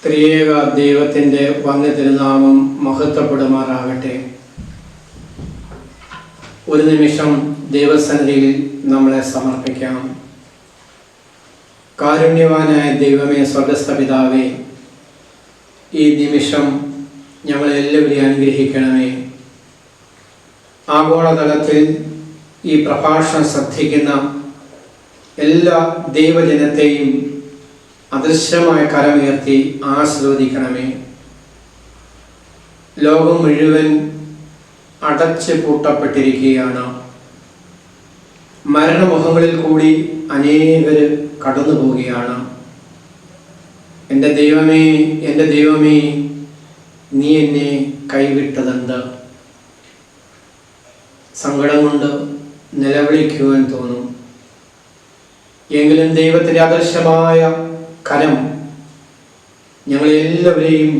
ത്രിയേക ദൈവത്തിൻ്റെ വന്യ തിരുനാമം മഹത്വപ്പെടുമാറാകട്ടെ. ഒരു നിമിഷം ദൈവസന്നിധിയിൽ നമ്മളെ സമർപ്പിക്കാം. കാരുണ്യവാനായ ദൈവമേ, സ്വർഗ്ഗസ്ഥ പിതാവേ, ഈ നിമിഷം ഞങ്ങളെല്ലാവരെയും അനുഗ്രഹിക്കണമേ. ആഗോളതലത്തിൽ ഈ പ്രഭാഷണം ശ്രദ്ധിക്കുന്ന എല്ലാ ദൈവജനത്തെയും അദൃശ്യമായ കരമുയർത്തി ആശീർവദിക്കണമേ. ലോകം മുഴുവൻ അടച്ചു പൂട്ടപ്പെട്ടിരിക്കുകയാണ്. മരണമുഖങ്ങളിൽ കൂടി അനേകർ കടന്നു പോവുകയാണ്. എൻ്റെ ദൈവമേ, എൻ്റെ ദൈവമേ, നീ എന്നെ കൈവിട്ടതെന്ത്? സങ്കടം കൊണ്ട് നിലവിളിക്കുവാൻ തോന്നും. എങ്കിലും ദൈവത്തിൻ്റെ അദൃശ്യമായ കരം ഞങ്ങളെല്ലാവരെയും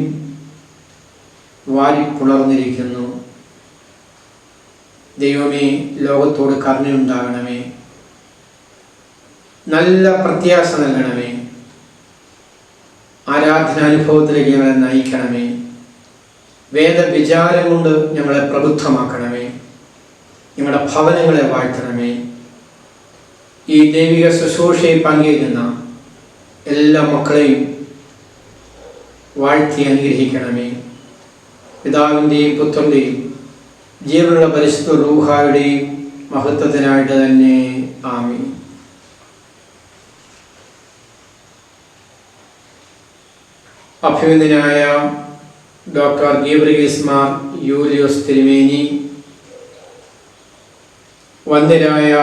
വാരിപ്പുണർന്നിരിക്കുന്നു. ദൈവമേ, ലോകത്തോട് കരുണയുണ്ടാകണമേ. നല്ല പ്രത്യാശ നൽകണമേ. ആരാധനാനുഭവത്തിലേക്ക് ഞങ്ങളെ നയിക്കണമേ. വേദവിചാരം കൊണ്ട് ഞങ്ങളെ പ്രബുദ്ധമാക്കണമേ. ഞങ്ങളുടെ ഭവനങ്ങളെ വാഴ്ത്തണമേ. ഈ ദൈവിക ശുശ്രൂഷയിൽ പങ്കെടുക്കുന്ന എല്ലാ മക്കളെയും വാഴ്ത്തി അനുഗ്രഹിക്കണമേ. പിതാവിൻ്റെയും പുത്രൻ്റെയും ജീവനുള്ള പരിശുദ്ധ റൂഹായുടെയും മഹത്വത്തിനായിട്ട് തന്നെ ആമീൻ. അഭിനന്ദനായ ഡോക്ടർ ഗീവർഗീസ് മാർ യൂലിയോസ് തിരുമേനി, വന്ദ്യരായ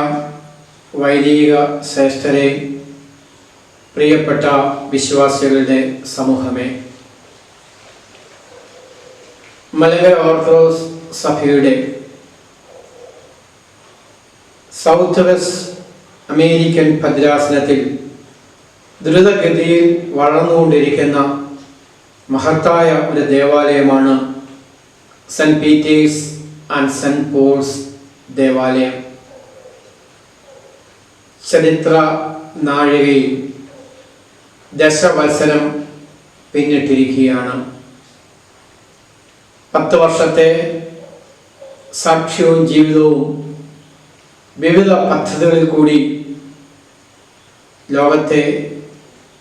വൈദിക ശ്രേഷ്ഠരെ, പ്രിയപ്പെട്ട വിശ്വാസികളുടെ സമൂഹമേ, മലങ്കര ഓർത്തഡോക്സ് സഭയുടെ സൗത്ത് വെസ്റ്റ് അമേരിക്കൻ ഭദ്രാസനത്തിൽ ദ്രുതഗതിയിൽ വളർന്നുകൊണ്ടിരിക്കുന്ന മഹത്തായ ഒരു ദേവാലയമാണ് Saint Peter's and Saint Paul's ദേവാലയം. ചരിത്ര നാഴികയിൽ ദശവത്സരം പിന്നിട്ടിരിക്കുകയാണ്. 10 വർഷത്തെ സാക്ഷ്യവും ജീവിതവും വിവിധ പദ്ധതികളിൽ കൂടി ലോകത്തെ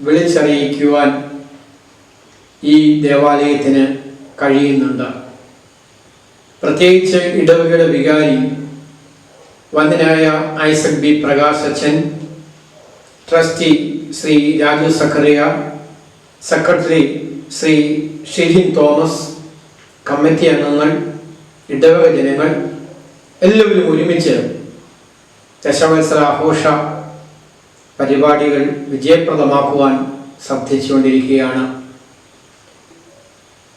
വിളിച്ചറിയിക്കുവാൻ ഈ ദേവാലയത്തിന് കഴിയുന്നുണ്ട്. പ്രത്യേകിച്ച് ഇടവകയുടെ വികാരി വന്ദനായ ഐസക് ബി പ്രകാശ് അച്ഛൻ, trustee Shri Raju Zacharia, secretary Shri Shihin Thomas, committee അംഗങ്ങൾ, ഇടവക ജനങ്ങൾ എല്ലാവരും ഒരുമിച്ച് ദശവത്സര ആഘോഷ പരിപാടികൾ വിജയപ്രദമാക്കുവാൻ ശ്രദ്ധിച്ചുകൊണ്ടിരിക്കുകയാണ്.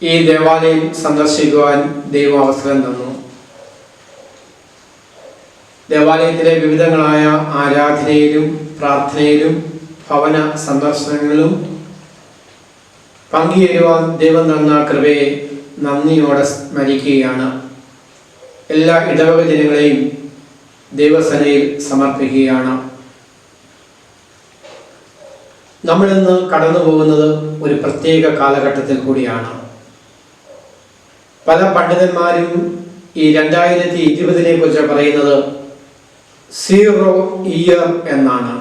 ഈ ദേവാലയം സന്ദർശിക്കുവാൻ ദൈവം അവസരം തന്നു. ദേവാലയത്തിലെ വിവിധങ്ങളായ ആരാധനയിലും പ്രാർത്ഥനയിലും ഭവന സന്ദർശനങ്ങളിലും പങ്കുചേരുവാൻ ദൈവം തന്ന കൃപയെ നന്ദിയോടെ സ്മരിക്കുകയാണ്. എല്ലാ ഇടവക ജനങ്ങളെയും ദൈവസേനയിൽ സമർപ്പിക്കുകയാണ്. നമ്മളിന്ന് കടന്നു പോകുന്നത് ഒരു പ്രത്യേക കാലഘട്ടത്തിൽ കൂടിയാണ്. പല പണ്ഡിതന്മാരും ഈ 2020 കുറിച്ച് പറയുന്നത് 0 ഇയർ എന്നാണ്.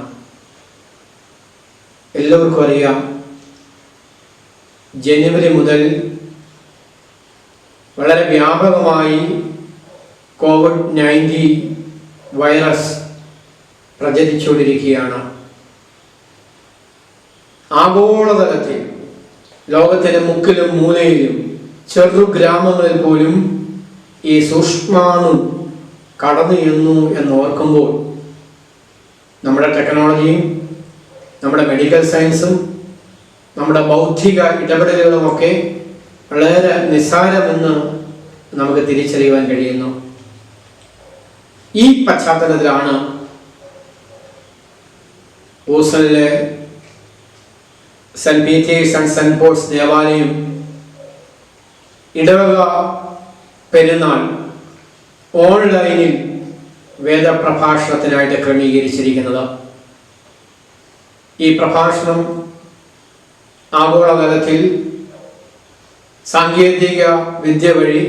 എല്ലാവർക്കും അറിയാം, ജനുവരി മുതൽ വളരെ വ്യാപകമായി COVID-19 വൈറസ് പ്രചരിച്ചുകൊണ്ടിരിക്കുകയാണ്. ആഗോളതലത്തിൽ ലോകത്തിൻ്റെ മുക്കിലും മൂലയിലും ചെറു ഗ്രാമങ്ങളിൽ പോലും ഈ സൂക്ഷ്മാണു കടന്നു ചെന്നു എന്ന് ഓർക്കുമ്പോൾ നമ്മുടെ ടെക്നോളജിയും നമ്മുടെ മെഡിക്കൽ സയൻസും നമ്മുടെ ബൗദ്ധിക ഇടപെടലുകളുമൊക്കെ വളരെ നിസ്സാരമെന്ന് നമുക്ക് തിരിച്ചറിയുവാൻ കഴിയുന്നു. ഈ പശ്ചാത്തലത്തിലാണ് ബോസ്റ്റണിലെ Saint Peter's and Saint Paul's ദേവാലയം ഇടവക പെരുന്നാൾ ഓൺലൈനിൽ വേദപ്രഭാഷണത്തിനായിട്ട് ക്രമീകരിച്ചിരിക്കുന്നത്. ഈ പ്രഭാഷണം ആഗോളതലത്തിൽ സാങ്കേതിക വിദ്യ വഴി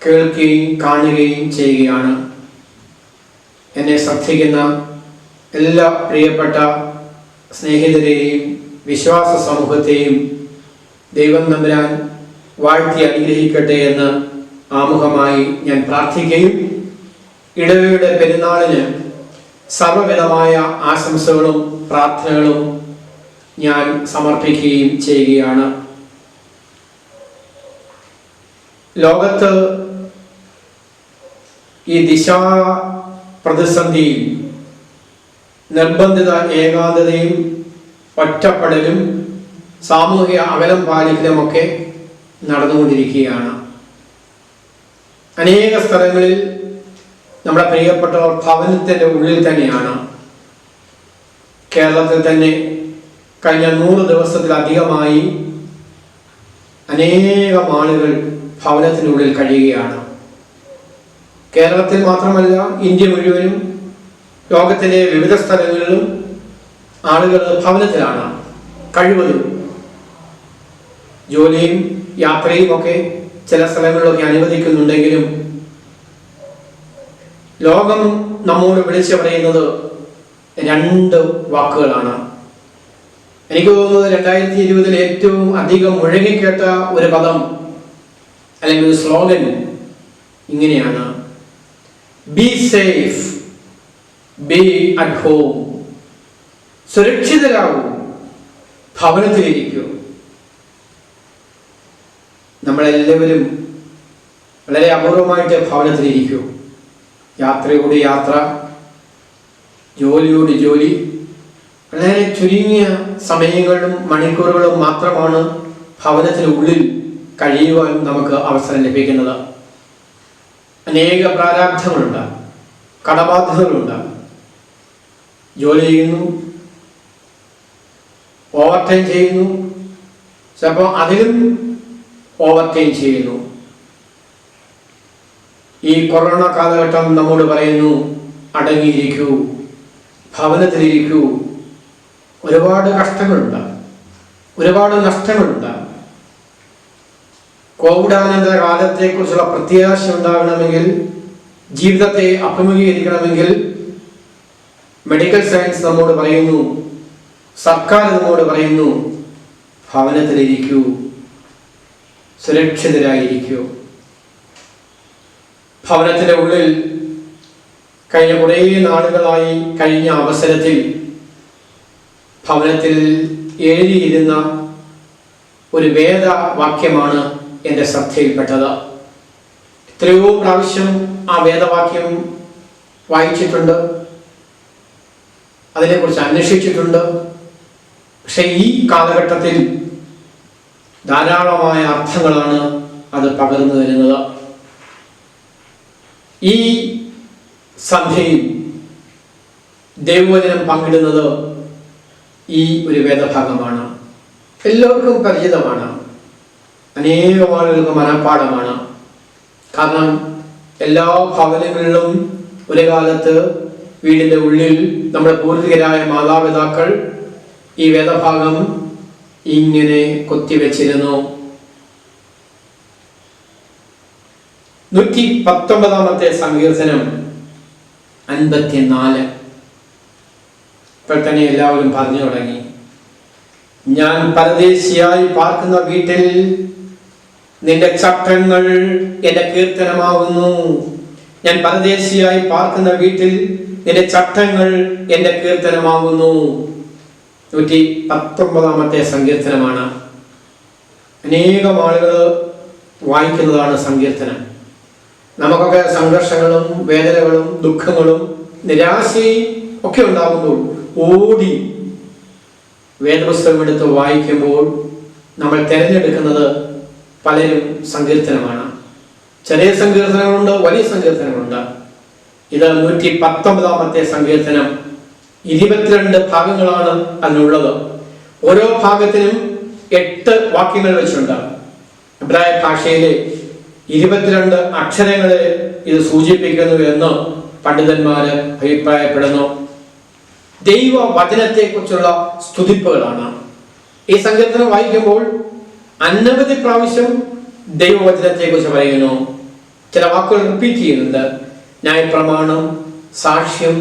കേൾക്കുകയും കാണുകയും ചെയ്യുകയാണ്. എന്നെ ശ്രദ്ധിക്കുന്ന എല്ലാ പ്രിയപ്പെട്ട സ്നേഹിതരെയും വിശ്വാസ സമൂഹത്തെയും ദൈവം തമ്പുരാൻ വാഴ്ത്തി അനുഗ്രഹിക്കട്ടെ എന്ന് ആമുഖമായി ഞാൻ പ്രാർത്ഥിക്കുകയും ഇടവയുടെ പെരുന്നാളിന് സർവ്വവിധമായ ആശംസകളും പ്രാർത്ഥനകളും ഞാൻ സമർപ്പിക്കുകയും ചെയ്യുകയാണ്. ലോകത്ത് ഈ ദിശാ പ്രതിസന്ധിയിൽ നിർബന്ധിത ഏകാന്തതയും ഒറ്റപ്പെടലും സാമൂഹിക അകലം പാലിക്കലുമൊക്കെ നടന്നുകൊണ്ടിരിക്കുകയാണ്. അനേക സ്ഥലങ്ങളിൽ നമ്മുടെ പ്രിയപ്പെട്ടവർ ഭവനത്തിൻ്റെ ഉള്ളിൽ തന്നെയാണ്. കേരളത്തിൽ തന്നെ കഴിഞ്ഞ 100 ദിവസത്തിലധികമായി അനേകം ആളുകൾ ഭവനത്തിനുള്ളിൽ കഴിയുകയാണ്. കേരളത്തിൽ മാത്രമല്ല, ഇന്ത്യ മുഴുവനും ലോകത്തിലെ വിവിധ സ്ഥലങ്ങളിലും ആളുകൾ ഭവനത്തിലാണ്. കഴിവതും ജോലിയും യാത്രയും ഒക്കെ ചില സ്ഥലങ്ങളിലൊക്കെ അനുവദിക്കുന്നുണ്ടെങ്കിലും ലോകം നമ്മോട് വിളിച്ചു പറയുന്നത് 2 വാക്കുകളാണ്. എനിക്ക് തോന്നുന്നത് 2020 ഏറ്റവും അധികം മുഴങ്ങിക്കേട്ട ഒരു പദം അല്ലെങ്കിൽ ഒരു സ്ലോഗൻ ഇങ്ങനെയാണ്: be safe, be at home. സുരക്ഷിതരാകൂ, ഭവനത്തിലിരിക്കൂ. നമ്മളെല്ലാവരും വളരെ അപൂർവമായിട്ട് ഭവനത്തിലിരിക്കൂ. യാത്രയോട് യാത്ര, ജോലിയോട് ജോലി, വളരെ ചുരുങ്ങിയ സമയങ്ങളും മണിക്കൂറുകളും മാത്രമാണ് ഭവനത്തിനുള്ളിൽ കഴിയുവാൻ നമുക്ക് അവസരം ലഭിക്കുന്നത്. അനേക പ്രാരാബ്ധങ്ങളുണ്ട്, കടബാധ്യതകളുണ്ട്. ജോലി ചെയ്യുന്നു, ഓവർ ടൈം ചെയ്യുന്നു, ചിലപ്പോൾ അതിലും ഓവർ ടൈം ചെയ്യുന്നു. ഈ കൊറോണ കാലഘട്ടം നമ്മോട് പറയുന്നു, അടങ്ങിയിരിക്കൂ, ഭവനത്തിലിരിക്കൂ. ഒരുപാട് കഷ്ടങ്ങളുണ്ട്, ഒരുപാട് നഷ്ടങ്ങളുണ്ട്. കോവിഡാനന്തര കാലത്തെക്കുറിച്ചുള്ള പ്രത്യാശ ഉണ്ടാകണമെങ്കിൽ, ജീവിതത്തെ അഭിമുഖീകരിക്കണമെങ്കിൽ മെഡിക്കൽ സയൻസ് നമ്മോട് പറയുന്നു, സർക്കാർ നമ്മോട് പറയുന്നു, ഭവനത്തിലിരിക്കൂ, സുരക്ഷിതരായിരിക്കൂ. ഭവനത്തിൻ്റെ ഉള്ളിൽ കഴിഞ്ഞ കുറേ നാളുകളായി കഴിഞ്ഞ അവസരത്തിൽ ഭവനത്തിൽ എഴുതിയിരുന്ന ഒരു വേദവാക്യമാണ് എൻ്റെ ശ്രദ്ധയിൽപ്പെട്ടത്. എത്രയോ പ്രാവശ്യം ആ വേദവാക്യം വായിച്ചിട്ടുണ്ട്, അതിനെക്കുറിച്ച് അന്വേഷിച്ചിട്ടുണ്ട്. പക്ഷെ ഈ കാലഘട്ടത്തിൽ ധാരാളമായ അർത്ഥങ്ങളാണ് അത് പകർന്നു തരുന്നത്. ഈ സന്ധ്യയിൽ ദൈവവചനം പങ്കിടുന്നത് ഈ ഒരു വേദഭാഗമാണ്. എല്ലാവർക്കും പരിചിതമാണ്, അനേകം ആളുകൾക്ക് മനഃപ്പാഠമാണ്. കാരണം എല്ലാ ഭവനങ്ങളിലും ഒരു കാലത്ത് വീടിൻ്റെ ഉള്ളിൽ നമ്മുടെ പൂർവികരായ മാതാപിതാക്കൾ ഈ വേദഭാഗം ഇങ്ങനെ കൊത്തിവെച്ചിരുന്നു. 119 സങ്കീർത്തനം 54. ഇപ്പോൾ തന്നെ എല്ലാവരും പറഞ്ഞു തുടങ്ങി. ഞാൻ പരദേശിയായി പാർക്കുന്ന വീട്ടിൽ നിന്റെ ചട്ടങ്ങൾ എൻ്റെ കീർത്തനമാകുന്നു. ഞാൻ പരദേശിയായി പാർക്കുന്ന വീട്ടിൽ നിന്റെ ചട്ടങ്ങൾ എൻ്റെ കീർത്തനമാകുന്നു. 119 സങ്കീർത്തനമാണ്. അനേകം ആളുകൾ വായിക്കുന്നതാണ് സങ്കീർത്തനം. നമുക്കൊക്കെ സംഘർഷങ്ങളും വേദനകളും ദുഃഖങ്ങളും നിരാശയും ഒക്കെ ഉണ്ടാകുമ്പോൾ ഓടി വേദപുസ്തകം എടുത്ത് വായിക്കുമ്പോൾ നമ്മൾ തിരഞ്ഞെടുക്കുന്നത് പലരും സങ്കീർത്തനമാണ്. ചെറിയ സങ്കീർത്തനങ്ങളുണ്ട്, വലിയ സങ്കീർത്തനങ്ങളുണ്ട്. ഇത് 119 സങ്കീർത്തനം. 22 ഭാഗങ്ങളാണ് അതിനുള്ളത്. ഓരോ ഭാഗത്തിനും 8 വാക്യങ്ങൾ വെച്ചുണ്ട്. എബ്രായ ഭാഷയിലെ 22 അക്ഷരങ്ങളെ ഇത് സൂചിപ്പിക്കുന്നു എന്ന് പണ്ഡിതന്മാര് അഭിപ്രായപ്പെടുന്നു. ദൈവ വചനത്തെക്കുറിച്ചുള്ള സ്തുതിപ്പുകളാണ്. ഈ സങ്കീർത്തനം വായിക്കുമ്പോൾ അനവധി പ്രാവശ്യം ദൈവവചനത്തെ കുറിച്ച് പറയുന്നു. ചില വാക്കുകൾ റിപ്പീറ്റ് ചെയ്യുന്നുണ്ട്. ന്യായപ്രമാണം, സാക്ഷ്യം,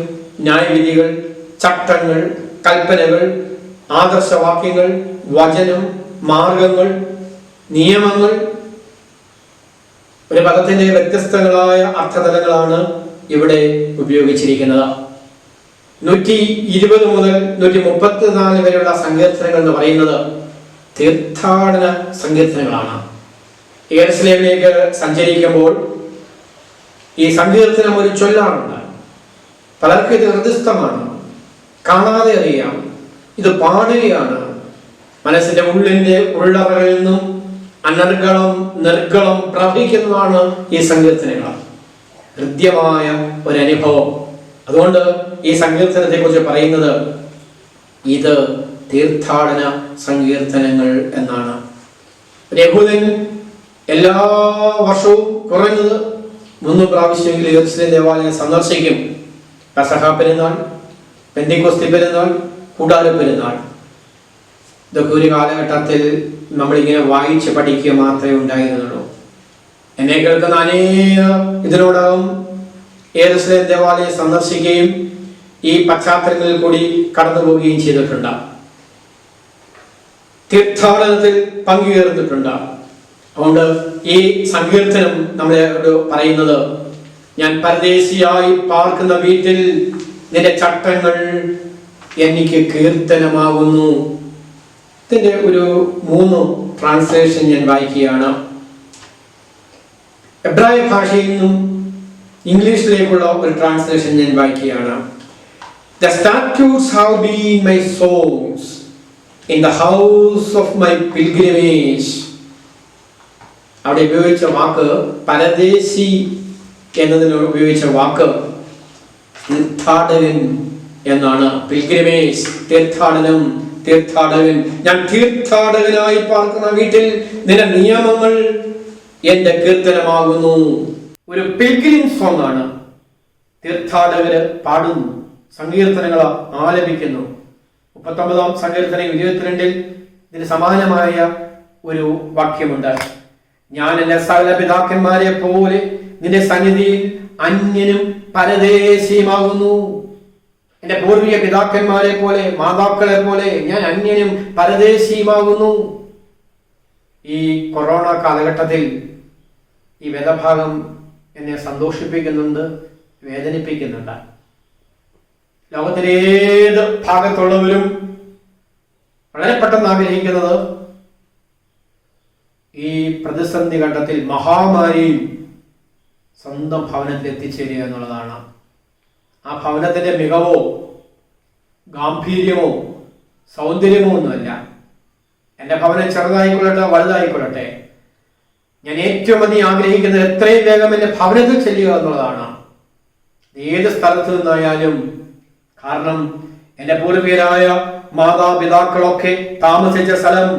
ന്യായവിധികൾ, ചട്ടങ്ങൾ, കൽപ്പനകൾ, ആദർശവാക്യങ്ങൾ, വചനം, മാർഗങ്ങൾ, നിയമങ്ങൾ. ഒരു പദത്തിന്റെ വ്യത്യസ്തങ്ങളായ അർത്ഥതലങ്ങളാണ് ഇവിടെ ഉപയോഗിച്ചിരിക്കുന്നത്. 120 മുതൽ 134 വരെയുള്ള സങ്കീർത്തനങ്ങൾ എന്ന് പറയുന്നത് തീർത്ഥാടന സങ്കീർത്തനങ്ങളാണ്. യെരുശലേമിലേക്ക് സഞ്ചരിക്കുമ്പോൾ ഈ സങ്കീർത്തനം ഒരു ചൊല്ലാറുണ്ട്. പലർക്കും ഇത് ഹൃദയസ്ഥമാണ്, കാണാതെ അറിയാം. ഇത് പാടുകയാണ്. മനസ്സിന്റെ ഉള്ളറകളിൽ നിന്നും അനർഗളം നിർഗളം പ്രവഹിക്കുന്നതാണ് ഈ സങ്കീർത്തനങ്ങൾ. ഹൃദ്യമായ ഒരനുഭവം. അതുകൊണ്ട് ഈ സങ്കീർത്തനത്തെ കുറിച്ച് പറയുന്നത് ഇത് തീർത്ഥാടന സങ്കീർത്തനങ്ങൾ എന്നാണ്. യഹൂദൻ എല്ലാ വർഷവും കുറഞ്ഞത് 3 പ്രാവശ്യമെങ്കിലും യെരുശലേം ദേവാലയം സന്ദർശിക്കും. പെസഹ പെരുന്നാൾ, പെന്തിക്കോസ്തി പെരുന്നാൾ, കൂടാര പെരുന്നാൾ. ഇതൊക്കെ ഒരു കാലഘട്ടത്തിൽ നമ്മളിങ്ങനെ വായിച്ച് പഠിക്കുക മാത്രമേ ഉണ്ടായിരുന്നുള്ളൂ. എന്നെ കേൾക്കുന്ന അനേകം ഇതിനോടകം യെരുശലേം ദേവാലയം സന്ദർശിക്കുകയും ഈ പശ്ചാത്തലങ്ങളിൽ കൂടി കടന്നു പോവുകയും ചെയ്തിട്ടുണ്ട്. തീർത്ഥാടനത്തിൽ പങ്കുചേർന്നിട്ടുണ്ട്. അതുകൊണ്ട് ഈ സങ്കീർത്തനം നമ്മളോട് പറയുന്നത്, ഞാൻ പരദേശിയായി പാർക്കുന്ന വീട്ടിൽ നിന്റെ ചട്ടങ്ങൾ എനിക്ക് കീർത്തനമാകുന്നു. ഇതിന്റെ ഒരു 3 ട്രാൻസ്ലേഷൻ ഞാൻ വായിക്കുകയാണ്. എബ്രായ ഭാഷയിൽ നിന്നും ഇംഗ്ലീഷിലേക്കുള്ള ഒരു ട്രാൻസ്ലേഷൻ ഞാൻ വായിക്കുകയാണ്. The statutes have been my songs in the house of my pilgrimage. അവിടെ ഉപയോഗിച്ച വാക്ക്, പരദേശി എന്നതിന് ഉപയോഗിച്ച വാക്ക് തീർത്ഥാടകൻ എന്നാണ്. പിൽഗ്രിമേജ്, തീർത്ഥാടനം, തീർത്ഥാടകൻ. ഞാൻ തീർത്ഥാടകനായി പാർക്കുന്ന വീട്ടിൽ നിന്റെ നിയമങ്ങൾ എന്റെ കീർത്തനമാകുന്നു. ഒരു പിൽഗ്രിം സോങ് ആണ്. തീർത്ഥാടകര് പാടുന്നു, സങ്കീർത്തനങ്ങൾ ആലപിക്കുന്നു. 39-ാം സങ്കീർത്തനം 22-ൽ ഇതിന് സമാനമായ ഒരു വാക്യമുണ്ട്. ഞാൻ എന്റെ സകല പിതാക്കന്മാരെ പോലെ നിന്റെ സന്നിധിയിൽ അന്യനും പരദേശിയുമാകുന്നു. എന്റെ പൂർവിക പിതാക്കന്മാരെ പോലെ, മാതാക്കളെ പോലെ ഞാൻ അന്യനും പരദേശിയുമാകുന്നു. ഈ കൊറോണ കാലഘട്ടത്തിൽ ഈ വേദഭാഗം എന്നെ സന്തോഷിപ്പിക്കുന്നുണ്ട്, വേദനിപ്പിക്കുന്നുണ്ട്. ലോകത്തിലെ ഏത് ഭാഗത്തുള്ളവരും വളരെ പെട്ടെന്ന് ആഗ്രഹിക്കുന്നത് ഈ പ്രതിസന്ധി ഘട്ടത്തിൽ, മഹാമാരിയിൽ സ്വന്തം ഭവനത്തിൽ എത്തിച്ചേരുക എന്നുള്ളതാണ്. ആ ഭവനത്തിന്റെ മികവോ ഗാംഭീര്യമോ സൗന്ദര്യമോ ഒന്നുമല്ല. എൻ്റെ ഭവനം ചെറുതായിക്കൊള്ളട്ടെ വലുതായിക്കൊള്ളട്ടെ, ഞാൻ ഏറ്റവും അധികം ആഗ്രഹിക്കുന്നത് എത്രയും വേഗം എൻ്റെ ഭവനത്തിൽ ചെല്ലുക എന്നുള്ളതാണ്, ഏത് സ്ഥലത്ത് നിന്നായാലും. കാരണം എൻ്റെ പൂർവികരായ മാതാപിതാക്കളൊക്കെ താമസിച്ച സ്ഥലം,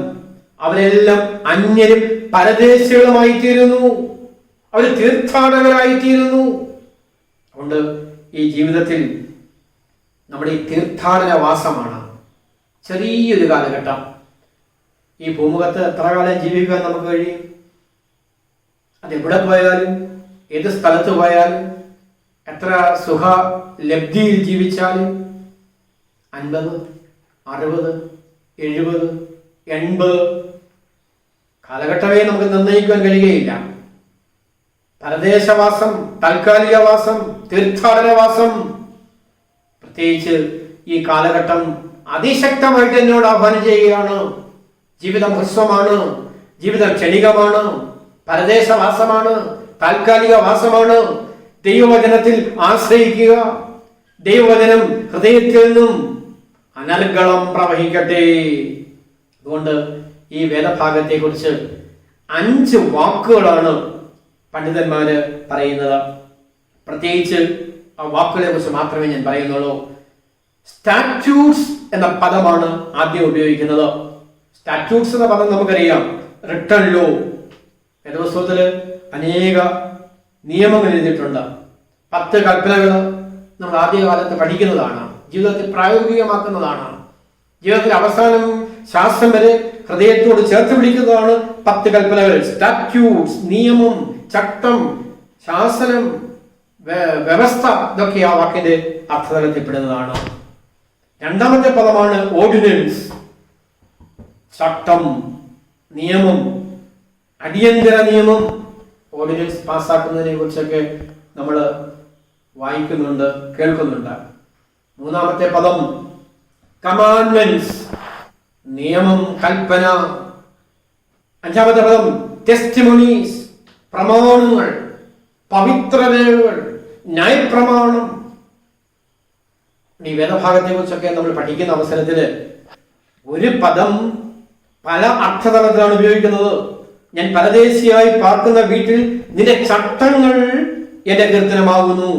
അവരെല്ലാം അന്യരും പരദേശികളുമായി തീരുന്നു, അവർ തീർത്ഥാടകരായി തീരുന്നു. അതുകൊണ്ട് ഈ ജീവിതത്തിൽ നമ്മുടെ ഈ തീർത്ഥാടന വാസമാണ്. ചെറിയൊരു കാലഘട്ടം. ഈ ഭൂമുഖത്ത് എത്ര കാലം ജീവിക്കാൻ നമുക്ക് കഴിയും? അതെവിടെ പോയാലും, ഏത് സ്ഥലത്ത് പോയാലും, എത്ര സുഖ ലബ്ധിയിൽ ജീവിച്ചാലും 50, 60, 70, 80 കാലഘട്ടമേ നമുക്ക് നിർണ്ണയിക്കാൻ കഴിയുകയില്ല. പരദേശവാസം, താൽക്കാലികവാസം, തീർത്ഥാടനവാസം, പ്രത്യേകിച്ച് ഈ കാലഘട്ടം അതിശക്തമായിട്ട് എന്നോട് ആഹ്വാനം ചെയ്യുകയാണ്. ജീവിതം ഹ്രസ്വമാണ്, ജീവിതം ക്ഷണികമാണ്, പരദേശവാസമാണ്, താൽക്കാലിക വാസമാണ്. ദൈവവചനത്തിൽ ആശ്രയിക്കുക. ദൈവവചനം ഹൃദയത്തിൽ നിന്നും അനർഗളം പ്രവഹിക്കട്ടെ. അതുകൊണ്ട് ഈ വേദഭാഗത്തെ കുറിച്ച് 5 വാക്കുകളാണ് പണ്ഡിതന്മാര് പറയുന്നത്. പ്രത്യേകിച്ച് ആ വാക്കുകളെ കുറിച്ച് മാത്രമേ ഞാൻ പറയുന്നുള്ളൂ. സ്റ്റാറ്റ്യൂട്ട്സ് എന്ന പദമാണ് ആദ്യം ഉപയോഗിക്കുന്നത്. സ്റ്റാറ്റ്യൂട്ട്സ് എന്ന പദം നമുക്കറിയാം, റിട്ടൺ ലോ. വേദപുസ്തകത്തില് അനേക നിയമങ്ങൾ എഴുതിയിട്ടുണ്ട്. 10 കൽപ്പനകൾ നമ്മൾ ആദ്യകാലത്ത് പഠിക്കുന്നതാണ്, ജീവിതത്തിൽ പ്രായോഗികമാക്കുന്നതാണ്. ജീവിതത്തിൽ അവസാനം ശാസ്ത്രം വരെ ഹൃദയത്തോട് ചേർത്ത് പിടിക്കുന്നതാണ് 10 കൽപ്പനകൾ. സ്റ്റാറ്റ്യൂട്ട്സ്, നിയമം, ചട്ടം, ശാസനം, വ്യവസ്ഥ, ഇതൊക്കെ ആ വാക്കിന്റെ അർത്ഥതലത്തിൽപ്പെടുന്നതാണ്. രണ്ടാമത്തെ പദമാണ് ഓർഡിനൻസ്. ചട്ടം, നിയമം, അടിയന്തര നിയമം. ഓർഡിനൻസ് പാസ്സാക്കുന്നതിനെ കുറിച്ചൊക്കെ നമ്മൾ വായിക്കുന്നുണ്ട്, കേൾക്കുന്നുണ്ട്. മൂന്നാമത്തെ പദം കമാൻഡ്മെന്റ്സ്, നിയമം, കൽപ്പന. അഞ്ചാമത്തെ പദം ടെസ്റ്റിമോണീസ്, പ്രമാണങ്ങൾ, പവിത്രരേഖകൾ, ന്യായപ്രമാണം. ഈ വേദഭാഗത്തെ കുറിച്ചൊക്കെ നമ്മൾ പഠിക്കുന്ന അവസരത്തിൽ ഒരു പദം പല അർത്ഥതലത്തിലാണ് ഉപയോഗിക്കുന്നത്. ഞാൻ പരദേശിയായി പാർക്കുന്ന വീട്ടിൽ നിന്റെ ചട്ടങ്ങൾ എന്റെ കീർത്തനമാകുന്നു.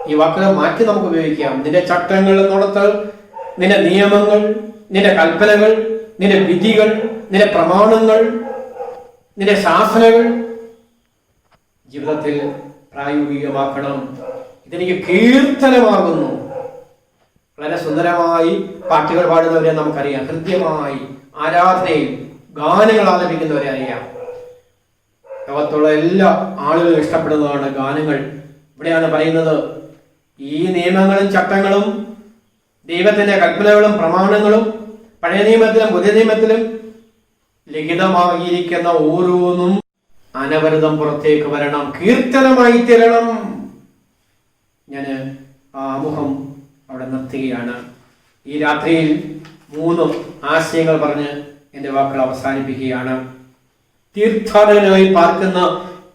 ഈ വാക്കുകൾ മാറ്റി നമുക്ക് ഉപയോഗിക്കാം. നിന്റെ ചട്ടങ്ങൾ എന്നിടത്ത് നിന്റെ നിയമങ്ങൾ, നിന്റെ കൽപ്പനകൾ, നിന്റെ വിധികൾ, നിന്റെ പ്രമാണങ്ങൾ, നിന്റെ ശാസനകൾ ജീവിതത്തിൽ പ്രായോഗികമാക്കണം. ഇതെനിക്ക് കീർത്തനമാകുന്നു. വളരെ സുന്ദരമായി പാട്ടുകൾ പാടുന്നവരെ നമുക്കറിയാം. ഹൃദ്യമായി ആരാധനയിൽ ഗാനങ്ങൾ ആലപിക്കുന്നവരെ അറിയാം. ലോകത്തുള്ള എല്ലാ ആളുകളും ഇഷ്ടപ്പെടുന്നതാണ് ഗാനങ്ങൾ. ഇവിടെയാണ് പറയുന്നത്, ഈ നിയമങ്ങളും ചട്ടങ്ങളും ദൈവത്തിന്റെ കൽപ്പനകളും പ്രമാണങ്ങളും പഴയ നിയമത്തിലും പുതിയ നിയമത്തിലും ലിഖിതമായിരിക്കുന്ന ഓരോന്നും അനവരതം പുറത്തേക്ക് വരണം, കീർത്തനമായി തീരണം. ഞാൻ ആ ആമുഖം അവിടെ നിർത്തുകയാണ്. ഈ രാത്രിയിൽ 3 ആശയങ്ങൾ പറഞ്ഞ് എൻ്റെ വാക്കുകൾ അവസാനിപ്പിക്കുകയാണ്. തീർത്ഥാടകനായി പാർക്കുന്ന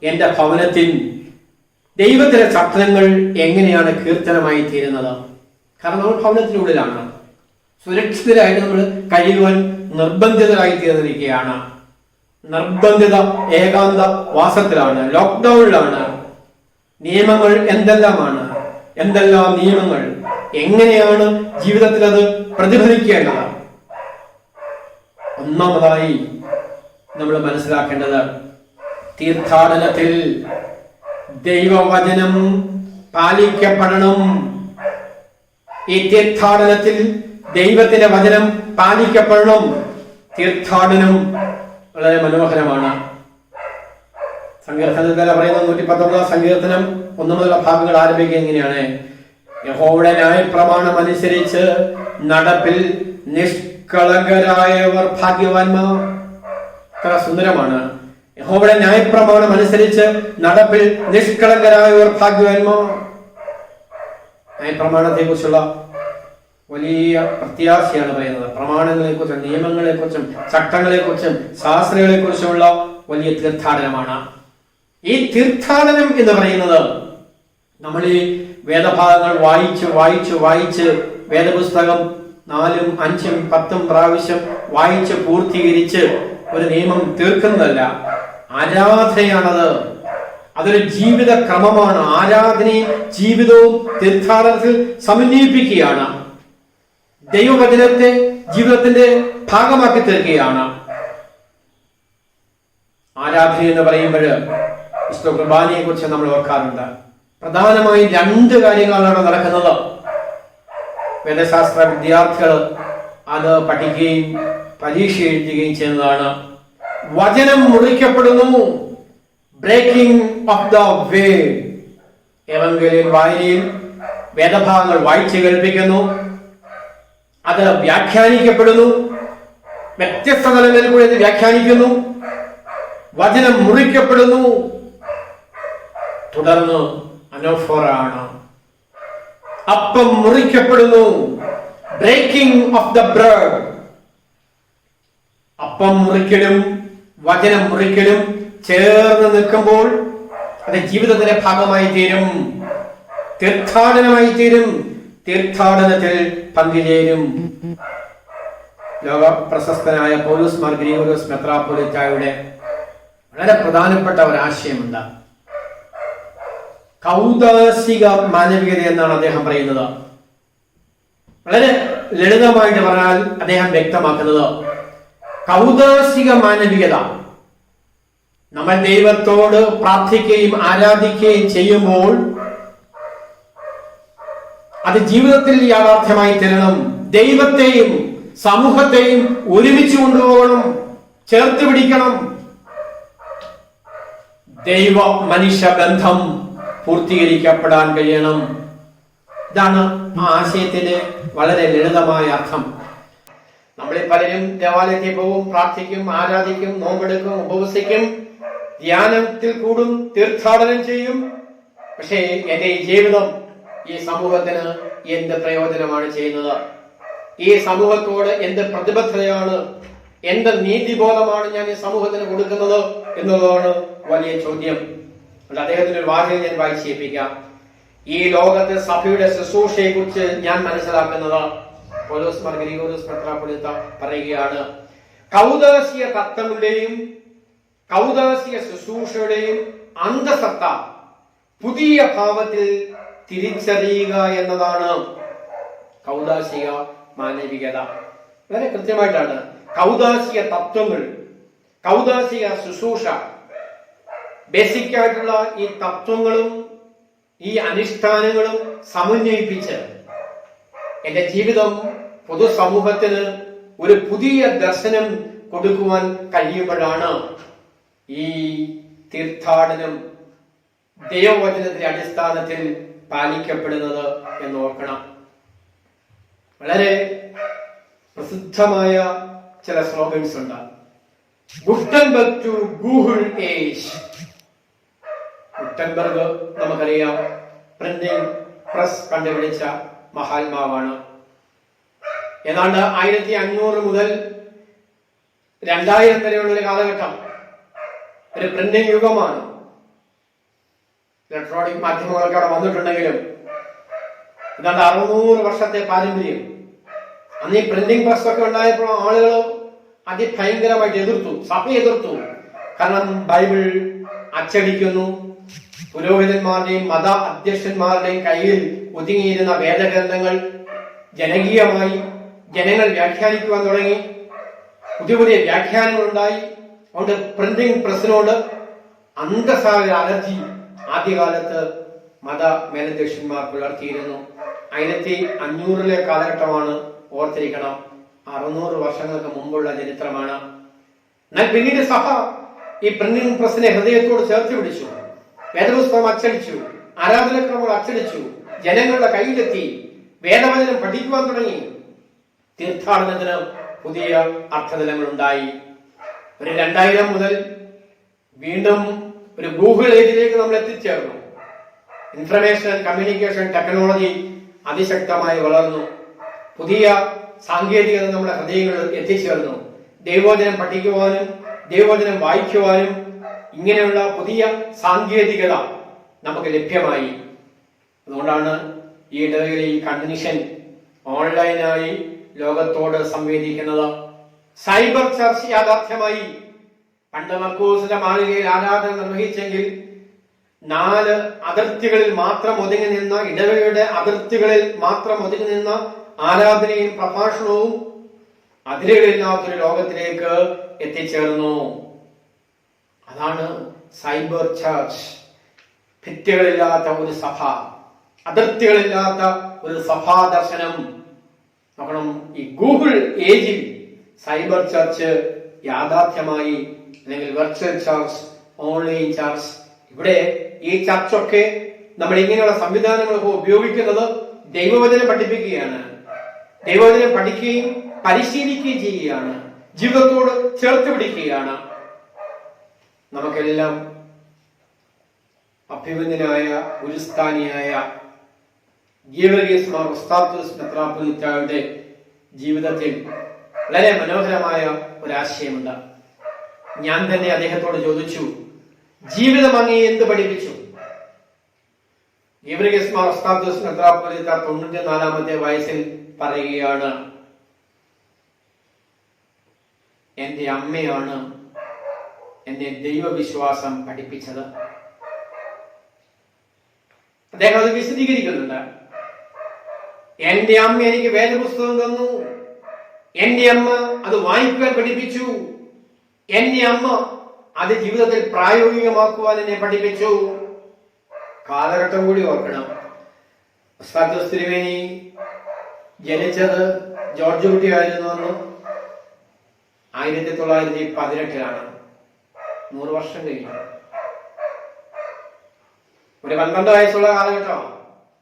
എൻ്റെ ഭവനത്തിൽ ദൈവത്തിന്റെ ചട്ടങ്ങൾ എങ്ങനെയാണ് കീർത്തനമായി തീരുന്നത്? കാരണം നമ്മൾ ഭവനത്തിനുള്ളിലാണ്, സുരക്ഷിതരായിട്ട് നമ്മൾ കഴിയുവാൻ നിർബന്ധിതരായി തീർന്നിരിക്കുകയാണ്. നിർബന്ധിത ഏകാന്ത വാസത്തിലാണ്, ലോക്ക്ഡൌണിലാണ്. നിയമങ്ങൾ എന്തെല്ലാം നിയമങ്ങൾ, എങ്ങനെയാണ് ജീവിതത്തിൽ അത് പ്രതിഫലിക്കേണ്ടത്? ഒന്നാമതായി നമ്മൾ മനസ്സിലാക്കേണ്ടത്, തീർത്ഥാടനത്തിൽ ദൈവവചനം പാലിക്കപ്പെടണം. ഈ തീർത്ഥാടനത്തിൽ ദൈവത്തിന്റെ വചനം പാലിക്കപ്പെടണം. തീർത്ഥാടനം വളരെ മനോഹരമാണ്. സങ്കീർത്തനത്തിൽ പറയുന്ന 119 സങ്കീർത്തനം 1 മുതലുള്ള ഭാഗങ്ങൾ ആരംഭിക്കുക എങ്ങനെയാണ്? യഹോവയുടെ ന്യായപ്രമാണം അനുസരിച്ച് നടപ്പിൽ നിഷ്കളങ്കരായവർ ഭാഗ്യവാന്മാർ. എത്ര സുന്ദരമാണ്! യഹോവയുടെ ന്യായപ്രമാണം അനുസരിച്ച് നടപ്പിൽ നിഷ്കളങ്കരായവർ ഭാഗ്യവാന്മാർ. ന്യായപ്രമാണത്തെ കുറിച്ചുള്ള വലിയ പ്രത്യാശയാണ് പറയുന്നത്. പ്രമാണങ്ങളെ കുറിച്ചും നിയമങ്ങളെ കുറിച്ചും ചട്ടങ്ങളെ കുറിച്ചും ശാസ്ത്രങ്ങളെ കുറിച്ചുമുള്ള വലിയ തീർത്ഥാടനമാണ്. ഈ തീർത്ഥാടനം എന്ന് പറയുന്നത്, നമ്മൾ ഈ വേദഭാഗങ്ങൾ വായിച്ച് വേദപുസ്തകം 4, 5, 10 പ്രാവശ്യം വായിച്ച് പൂർത്തീകരിച്ച് ഒരു നിയമം തീർക്കുന്നതല്ല. ആരാധനയാണത്. അതൊരു ജീവിത ക്രമമാണ്. ആരാധനയും ജീവിതവും തീർത്ഥാടനത്തിൽ സമന്വയിപ്പിക്കുകയാണ്. ദൈവവചനത്തെ ജീവിതത്തിന്റെ ഭാഗമാക്കി തീർക്കുകയാണ്. ആരാധന എന്ന് പറയുമ്പോൾ വിശുദ്ധ കുർബാനയെ കുറിച്ച് നമ്മൾ ഓർക്കാറുണ്ട്. പ്രധാനമായും 2 കാര്യങ്ങളാണ് അവിടെ നടക്കുന്നത്. വേദശാസ്ത്ര വിദ്യാർത്ഥികൾ അത് പഠിക്കുകയും പരീക്ഷ എഴുതുകയും ചെയ്യുന്നതാണ്. വചനം മുറിക്കപ്പെടുന്നു, ബ്രേക്കിംഗ് ഓഫ് ദ വേ. എവങ്കേലിയൻ വായനയിൽ വേദഭാഗങ്ങൾ വായിച്ച് കേൾപ്പിക്കുന്നു, അത് വ്യാഖ്യാനിക്കപ്പെടുന്നു, വ്യത്യസ്ത തലങ്ങളിൽ കൂടി അത് വ്യാഖ്യാനിക്കുന്നു. വചനം മുറിക്കപ്പെടുന്നു, തുടർന്ന് അനോഫോറാണ്. അപ്പം മുറിക്കപ്പെടുന്നു, ബ്രേക്കിംഗ് ഓഫ് ദ ബ്രെഡ്. അപ്പം മുറിക്കലും വചനം മുറിക്കലും ചേർന്ന് നിൽക്കുമ്പോൾ അത് ജീവിതത്തിന്റെ ഭാഗമായി തീരും, തീർത്ഥാടനമായി തീരും, തീർത്ഥാടനത്തിൽ പങ്കുചേരും. ലോക പ്രശസ്തനായ പൗലോസ് മാർ ഗ്രിഗോറിയോസ് മെത്രാപ്പൊലീത്തായുടെ വളരെ പ്രധാനപ്പെട്ട ഒരു ആശയമുണ്ട്. കൗദാസിക മാനവികത എന്നാണ് അദ്ദേഹം പറയുന്നത്. വളരെ ലളിതമായിട്ട് പറഞ്ഞാൽ അദ്ദേഹം വ്യക്തമാക്കുന്നത്, കൗദാസിക മാനവികത, നമ്മൾ ദൈവത്തോട് പ്രാർത്ഥിക്കുകയും ആരാധിക്കുകയും ചെയ്യുമ്പോൾ അത് ജീവിതത്തിൽ യാഥാർത്ഥ്യമായി തീരണം. ദൈവത്തെയും സമൂഹത്തെയും ഒരുമിച്ച് കൊണ്ടുപോകണം, ചേർത്ത് പിടിക്കണം. ദൈവ മനുഷ്യ ബന്ധം പൂർത്തീകരിക്കപ്പെടാൻ കഴിയണം. ഇതാണ് ആ ആശയത്തിന്റെ വളരെ ലളിതമായ അർത്ഥം. നമ്മളിൽ പലരും ദേവാലയത്തിൽ പോവും, പ്രാർത്ഥിക്കും, ആരാധിക്കും, നോമ്പെടുക്കും, ഉപവസിക്കും, ധ്യാനത്തിൽ കൂടും, തീർത്ഥാടനം ചെയ്യും. പക്ഷേ എന്റെ ഈ ജീവിതം ഈ സമൂഹത്തിന് എന്ത് പ്രയോജനമാണ് ചെയ്യുന്നത്? ഈ സമൂഹത്തോട് എന്ത് പ്രതിബദ്ധതയാണ്, എന്ത് നീതിബോധമാണ് ഞാൻ ഈ സമൂഹത്തിന് കൊടുക്കുന്നത് എന്നുള്ളതാണ് വലിയ ചോദ്യം. അദ്ദേഹത്തിന്റെ ഒരു വാചകം ഞാൻ വായിച്ചേൽപ്പിക്കാം. ഈ ലോകത്തെ സഭയുടെ ശുശ്രൂഷയെ കുറിച്ച് ഞാൻ മനസ്സിലാക്കുന്നത് പൗലോസ് മാർ ഗ്രിഗോറിയോസ് മെത്രാപ്പൊലീത്ത പറയുകയാണ്, കൗദാശിക തത്വങ്ങളുടെയും കൗദാശിക ശുശ്രൂഷയുടെയും അന്തസത്ത പുതിയ ഭാവത്തിൽ തിരിച്ചറിയുക എന്നതാണ് കൗദാശിക മാനവികത. വളരെ കൃത്യമായിട്ടാണ് കൗദാശിക തത്വങ്ങൾ, കൗദാശിക ശുശ്രൂഷ, ബേസിക് ആയിട്ടുള്ള ഈ തത്വങ്ങളും ഈ അനുഷ്ഠാനങ്ങളും സമന്വയിപ്പിച്ച് എന്റെ ജീവിതം പൊതുസമൂഹത്തിന് ഒരു പുതിയ ദർശനം കൊടുക്കുവാൻ കഴിയുമ്പോഴാണ് ഈ തീർത്ഥാടനം ദൈവവചനത്തിന്റെ അടിസ്ഥാനത്തിൽ പാലിക്കപ്പെടുന്നത് എന്ന് ഓർക്കണം. വളരെ പ്രസിദ്ധമായ ചില സ്ലോഗൻസ് ഉണ്ട്. Gutenberg to Google age. Gutenberg നമുക്കറിയാം, പ്രിന്റിംഗ് പ്രസ് കണ്ടുപിടിച്ച മഹാത്മാവാണ്. ഏതാണ്ട് 1500 മുതൽ 2000 വരെയുള്ള ഒരു കാലഘട്ടം ഒരു പ്രിന്റിംഗ് യുഗമാണ്. ഇലക്ട്രോണിക് മാധ്യമങ്ങളൊക്കെ അവിടെ വന്നിട്ടുണ്ടെങ്കിലും ഏതാണ്ട് 600 വർഷത്തെ പാരമ്പര്യം. അന്ന് ഈ പ്രിന്റിംഗ് പ്രസ് ഒക്കെ ഉണ്ടായപ്പോൾ ആളുകൾ അതിഭയങ്കരമായിട്ട് എതിർത്തു, സഭ എതിർത്തു. കാരണം ബൈബിൾ അച്ചടിക്കുന്നു, പുരോഹിതന്മാരുടെയും മത അധ്യക്ഷന്മാരുടെയും കയ്യിൽ ഒതുങ്ങിയിരുന്ന വേദഗ്രന്ഥങ്ങൾ ജനകീയമായി ജനങ്ങൾ വ്യാഖ്യാനിക്കുവാൻ തുടങ്ങി. പുതിയ പുതിയ വ്യാഖ്യാനങ്ങൾ ഉണ്ടായി. അതുകൊണ്ട് പ്രിന്റിംഗ് പ്രസിനോട് അന്തസ്സായ അലർജി ആദ്യകാലത്ത് മത മേലധ്യക്ഷന്മാർ പുലർത്തിയിരുന്നു. 1500 കാലഘട്ടമാണ്, ഓർത്തിരിക്കണം. 600 വർഷങ്ങൾക്ക് മുമ്പുള്ള ചരിത്രമാണ്. എന്നാൽ പിന്നീട് സഭ ഈ പ്രിന്റിംഗ് പ്രസിനെ ഹൃദയത്തോട് ചേർത്ത് പിടിച്ചു, വേദപുസ്തകം അച്ചടിച്ചു, ആരാധനക്രമങ്ങൾ അച്ചടിച്ചു, ജനങ്ങളുടെ കയ്യിലെത്തി, വേദവചനം പഠിക്കുവാൻ തുടങ്ങി. തീർത്ഥാടനത്തിന് പുതിയ അർത്ഥതലങ്ങൾ ഉണ്ടായി. ഒരു 2000 മുതൽ വീണ്ടും ഒരു ഗൂഗിൾ ഏജിലേക്ക് നമ്മൾ എത്തിച്ചേർന്നു. ഇൻഫർമേഷൻ കമ്മ്യൂണിക്കേഷൻ ടെക്നോളജി അതിശക്തമായി വളർന്നു. പുതിയ സാങ്കേതികത നമ്മുടെ ഹൃദയങ്ങളിൽ എത്തിച്ചേർന്നു. ദൈവവചനം പഠിക്കുവാനും ദൈവവചനം വായിക്കുവാനും ഇങ്ങനെയുള്ള പുതിയ സാങ്കേതികത നമുക്ക് ലഭ്യമായി. അതുകൊണ്ടാണ് ഈ ഇടവകയിലെ ഈ കൺവെൻഷൻ ഓൺലൈനായി ലോകത്തോട് സംവേദിക്കുന്നത്. സൈബർ ചർച്ച് യാഥാർത്ഥ്യമായി. പണ്ട് മർക്കൂസിന്റെ മാളികയിൽ ആരാധന നിർവഹിച്ചെങ്കിൽ 4 അതിർത്തികളിൽ മാത്രം ഒതുങ്ങി നിന്ന, ഇടവകയുടെ അതിർത്തികളിൽ മാത്രം ഒതുങ്ങി നിന്ന ആരാധനയും പ്രഭാഷണവും അതിരുകളില്ലാത്തൊരു ലോകത്തിലേക്ക് എത്തിച്ചേർന്നു. അതാണ് സൈബർ ചർച്ച്. ഭിത്തികളില്ലാത്ത ഒരു സഭ, അതിർത്തികളില്ലാത്ത ഒരു സഭാ ദർശനം. നോക്കണം, ഈ ഗൂഗിൾ ഏജിൽ സൈബർ ചർച്ച് യാഥാർത്ഥ്യമായി, അല്ലെങ്കിൽ വെർച്വൽ ചർച്ച്, ഓൺലൈൻ ചർച്ച്. ഇവിടെ ഈ ചർച്ചൊക്കെ നമ്മൾ ഇങ്ങനെയുള്ള സംവിധാനങ്ങളൊക്കെ ഉപയോഗിക്കുന്നത് ദൈവവചനം പഠിപ്പിക്കുകയാണ്. ദൈവവചനം പഠിക്കുകയും പരിശീലിക്കുകയും ചെയ്യുകയാണ്, ജീവിതത്തോട് ചേർത്ത് പിടിക്കുകയാണ്. നമുക്കെല്ലാം അഭിമന്യനായ ഗുരുസ്ഥാനിയായ ഗീവർഗീസ് മാർ ഉസ്താദോസ് മെത്രാപ്പൊലീത്തയുടെ ജീവിതത്തിൽ വളരെ മനോഹരമായ ഒരാശയമുണ്ട്. ഞാൻ തന്നെ അദ്ദേഹത്തോട് ചോദിച്ചു, ജീവിതം അങ്ങേ എന്ത് പഠിപ്പിച്ചു? ഗീവർഗീസ് മാർ ഉസ്താദോസ് മെത്രാപ്പൊലീത്ത 94-ാമത്തെ വയസ്സിൽ പറയുകയാണ്, എന്റെ അമ്മയാണ് എന്നെ ദൈവവിശ്വാസം പഠിപ്പിച്ചത്. അദ്ദേഹം അത് വിശദീകരിക്കുന്നുണ്ട്. എന്റെ അമ്മ എനിക്ക് വേദപുസ്തകം തന്നു, എന്റെ അമ്മ അത് വായിക്കാൻ പഠിപ്പിച്ചു, എന്റെ അമ്മ അത് ജീവിതത്തിൽ പ്രായോഗികമാക്കുവാൻ എന്നെ പഠിപ്പിച്ചു. കാലഘട്ടം കൂടി ഓർക്കണം. ഉസ്താദ് തിരുമേനി ജനിച്ചത് ജോർജ് കുട്ടിയായിരുന്നു എന്ന് 1918 100 വർഷം കഴിഞ്ഞു. ഒരു 12 വയസ്സുള്ള കാലഘട്ടം.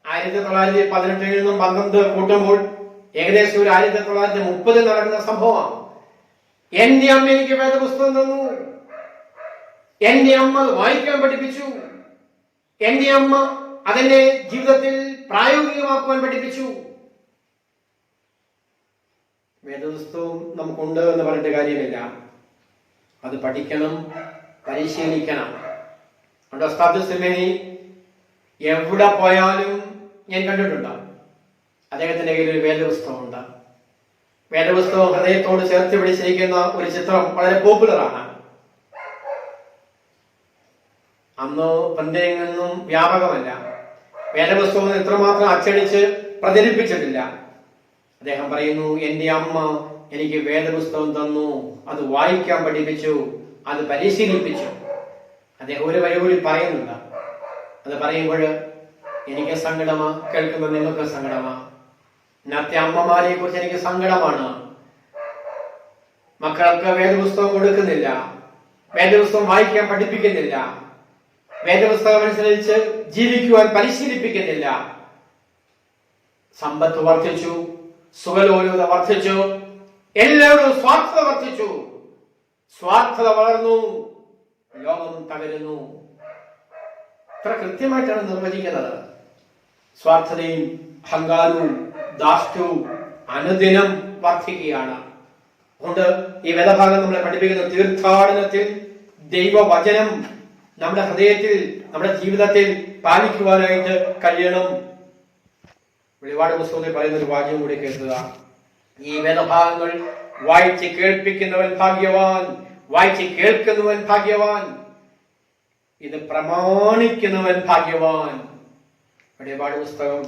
1918 നിന്നും 12 കൂട്ടുമ്പോൾ ഏകദേശം ഒരു 1930 നടക്കുന്ന സംഭവമാണ്. എന്റെ അമ്മ എനിക്ക് വേദപുസ്തകം തന്നു. എന്റെ അമ്മ വായിക്കാൻ പഠിപ്പിച്ചു. എന്റെ അമ്മ അതെന്റെ ജീവിതത്തിൽ പ്രായോഗികമാക്കുവാൻ പഠിപ്പിച്ചു. വേദപുസ്തകം നമുക്കുണ്ട് എന്ന് പറഞ്ഞിട്ട് കാര്യമില്ല. അത് പഠിക്കണം, പരിശീലിക്കണം. എവിടെ പോയാലും ഞാൻ കണ്ടിട്ടുണ്ട് അദ്ദേഹത്തിന്റെ കയ്യിൽ ഒരു വേദപുസ്തകമുണ്ട്. വേദപുസ്തകം ഹൃദയത്തോട് ചേർത്ത് പിടിച്ചിരിക്കുന്ന ഒരു ചിത്രം വളരെ പോപ്പുലറാണ്. അന്ന് പന്തയങ്ങൊന്നും വ്യാപകമല്ല. വേദപുസ്തകം ഇത്രമാത്രം അച്ചടിച്ച് പ്രചരിപ്പിച്ചിട്ടില്ല. അദ്ദേഹം പറയുന്നു, എന്റെ അമ്മ എനിക്ക് വേദപുസ്തകം തന്നു, അത് വായിക്കാൻ പഠിപ്പിച്ചു, അത് പരിശീലിപ്പിച്ചു. അദ്ദേഹം ഒരു വരി കൂടി പറയുന്നുണ്ട്. അത് പറയുമ്പോൾ എനിക്ക് സങ്കടമാ, കേൾക്കുമ്പോൾ നിങ്ങൾക്ക് സങ്കടമാ. ഇന്നത്തെ അമ്മമാരെ കുറിച്ച് എനിക്ക് സങ്കടമാണ്. മക്കൾക്ക് വേദപുസ്തകം കൊടുക്കുന്നില്ല, വേദപുസ്തകം വായിക്കാൻ പഠിപ്പിക്കുന്നില്ല, വേദപുസ്തകം അനുസരിച്ച് ജീവിക്കുവാൻ പരിശീലിപ്പിക്കുന്നില്ല. സമ്പത്ത് വർദ്ധിച്ചു, സുഖലോലുത വർദ്ധിച്ചു, എല്ലാവരും സ്വാർത്ഥത വർദ്ധിച്ചു. സ്വാർത്ഥത വളർന്നു, ലോകം തകരുന്നു. ഇത്ര കൃത്യമായിട്ടാണ് നിർവചിക്കുന്നത്. സ്വാർത്ഥതയും അഹങ്കാരവും ധാർഷ്ട്യവും അനുദിനം വർദ്ധിക്കുകയാണ്. അതുകൊണ്ട് ഈ വേദഭാഗം നമ്മളെ പഠിപ്പിക്കുന്ന തീർത്ഥാടനത്തിൽ ദൈവവചനം നമ്മുടെ ഹൃദയത്തിൽ, നമ്മുടെ ജീവിതത്തിൽ പാലിക്കുവാനായിട്ട് കഴിയണം. വെളിപാട് പുസ്തകത്തിൽ പറയുന്ന ഒരു വാക്യം കൂടി കേൾക്കുക. ഈ വേദഭാഗങ്ങൾ വായിച്ച് കേൾപ്പിക്കുന്നവൻ ഭാഗ്യവാൻ, വായിച്ച് കേൾക്കുന്നവൻ ഭാഗ്യവാൻ, ഇത് പ്രമാണിക്കുന്നവൻ ഭാഗ്യവാൻ. വെളിപാട് പുസ്തകം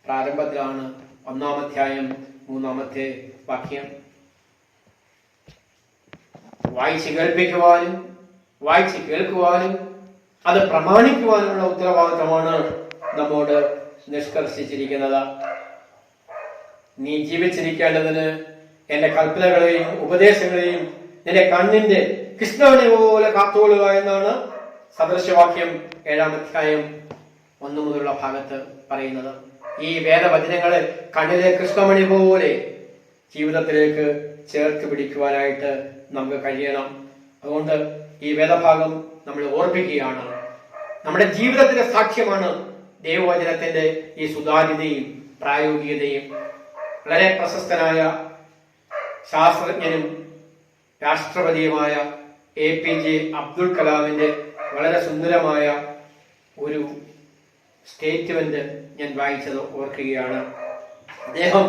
പ്രാരംഭത്തിലാണ് 1-ാം അധ്യായം 3-ാമത്തെ വാക്യം. വായിച്ച് കേൾപ്പിക്കുവാനും വായിച്ച് കേൾക്കുവാനും അത് പ്രമാണിക്കുവാനുള്ള ഉത്തരവാദിത്തമാണ് നമ്മോട് നിഷ്കർഷിച്ചിരിക്കുന്നത്. നീ ജീവിച്ചിരിക്കേണ്ടതിന് എന്റെ കൽപ്പനകളെയും ഉപദേശങ്ങളെയും നിന്റെ കണ്ണിന്റെ കൃഷ്ണമണി പോലെ കാത്തുകൊള്ളുക എന്നാണ് സദൃശവാക്യം 7-ാം അധ്യായം 1 മുതലുള്ള ഭാഗത്ത് പറയുന്നത്. ഈ വേദവചനങ്ങളെ കണ്ണിലെ കൃഷ്ണമണി പോലെ ജീവിതത്തിലേക്ക് ചേർത്ത് പിടിക്കുവാനായിട്ട് നമുക്ക് കഴിയണം. അതുകൊണ്ട് ഈ വേദഭാഗം നമ്മൾ ഓർപ്പിക്കുകയാണ്. നമ്മുടെ ജീവിതത്തിന്റെ സാക്ഷ്യമാണ് ദൈവവചനത്തിന്റെ ഈ സുതാര്യതയും പ്രായോഗികതയും. വളരെ പ്രശസ്തനായ ശാസ്ത്രജ്ഞനും രാഷ്ട്രപതിയുമായ APJ അബ്ദുൽ കലാമിന്റെ വളരെ സുന്ദരമായ ഒരു സ്റ്റേറ്റ്മെന്റ് ഞാൻ വായിച്ചത് ഓർക്കുകയാണ്. അദ്ദേഹം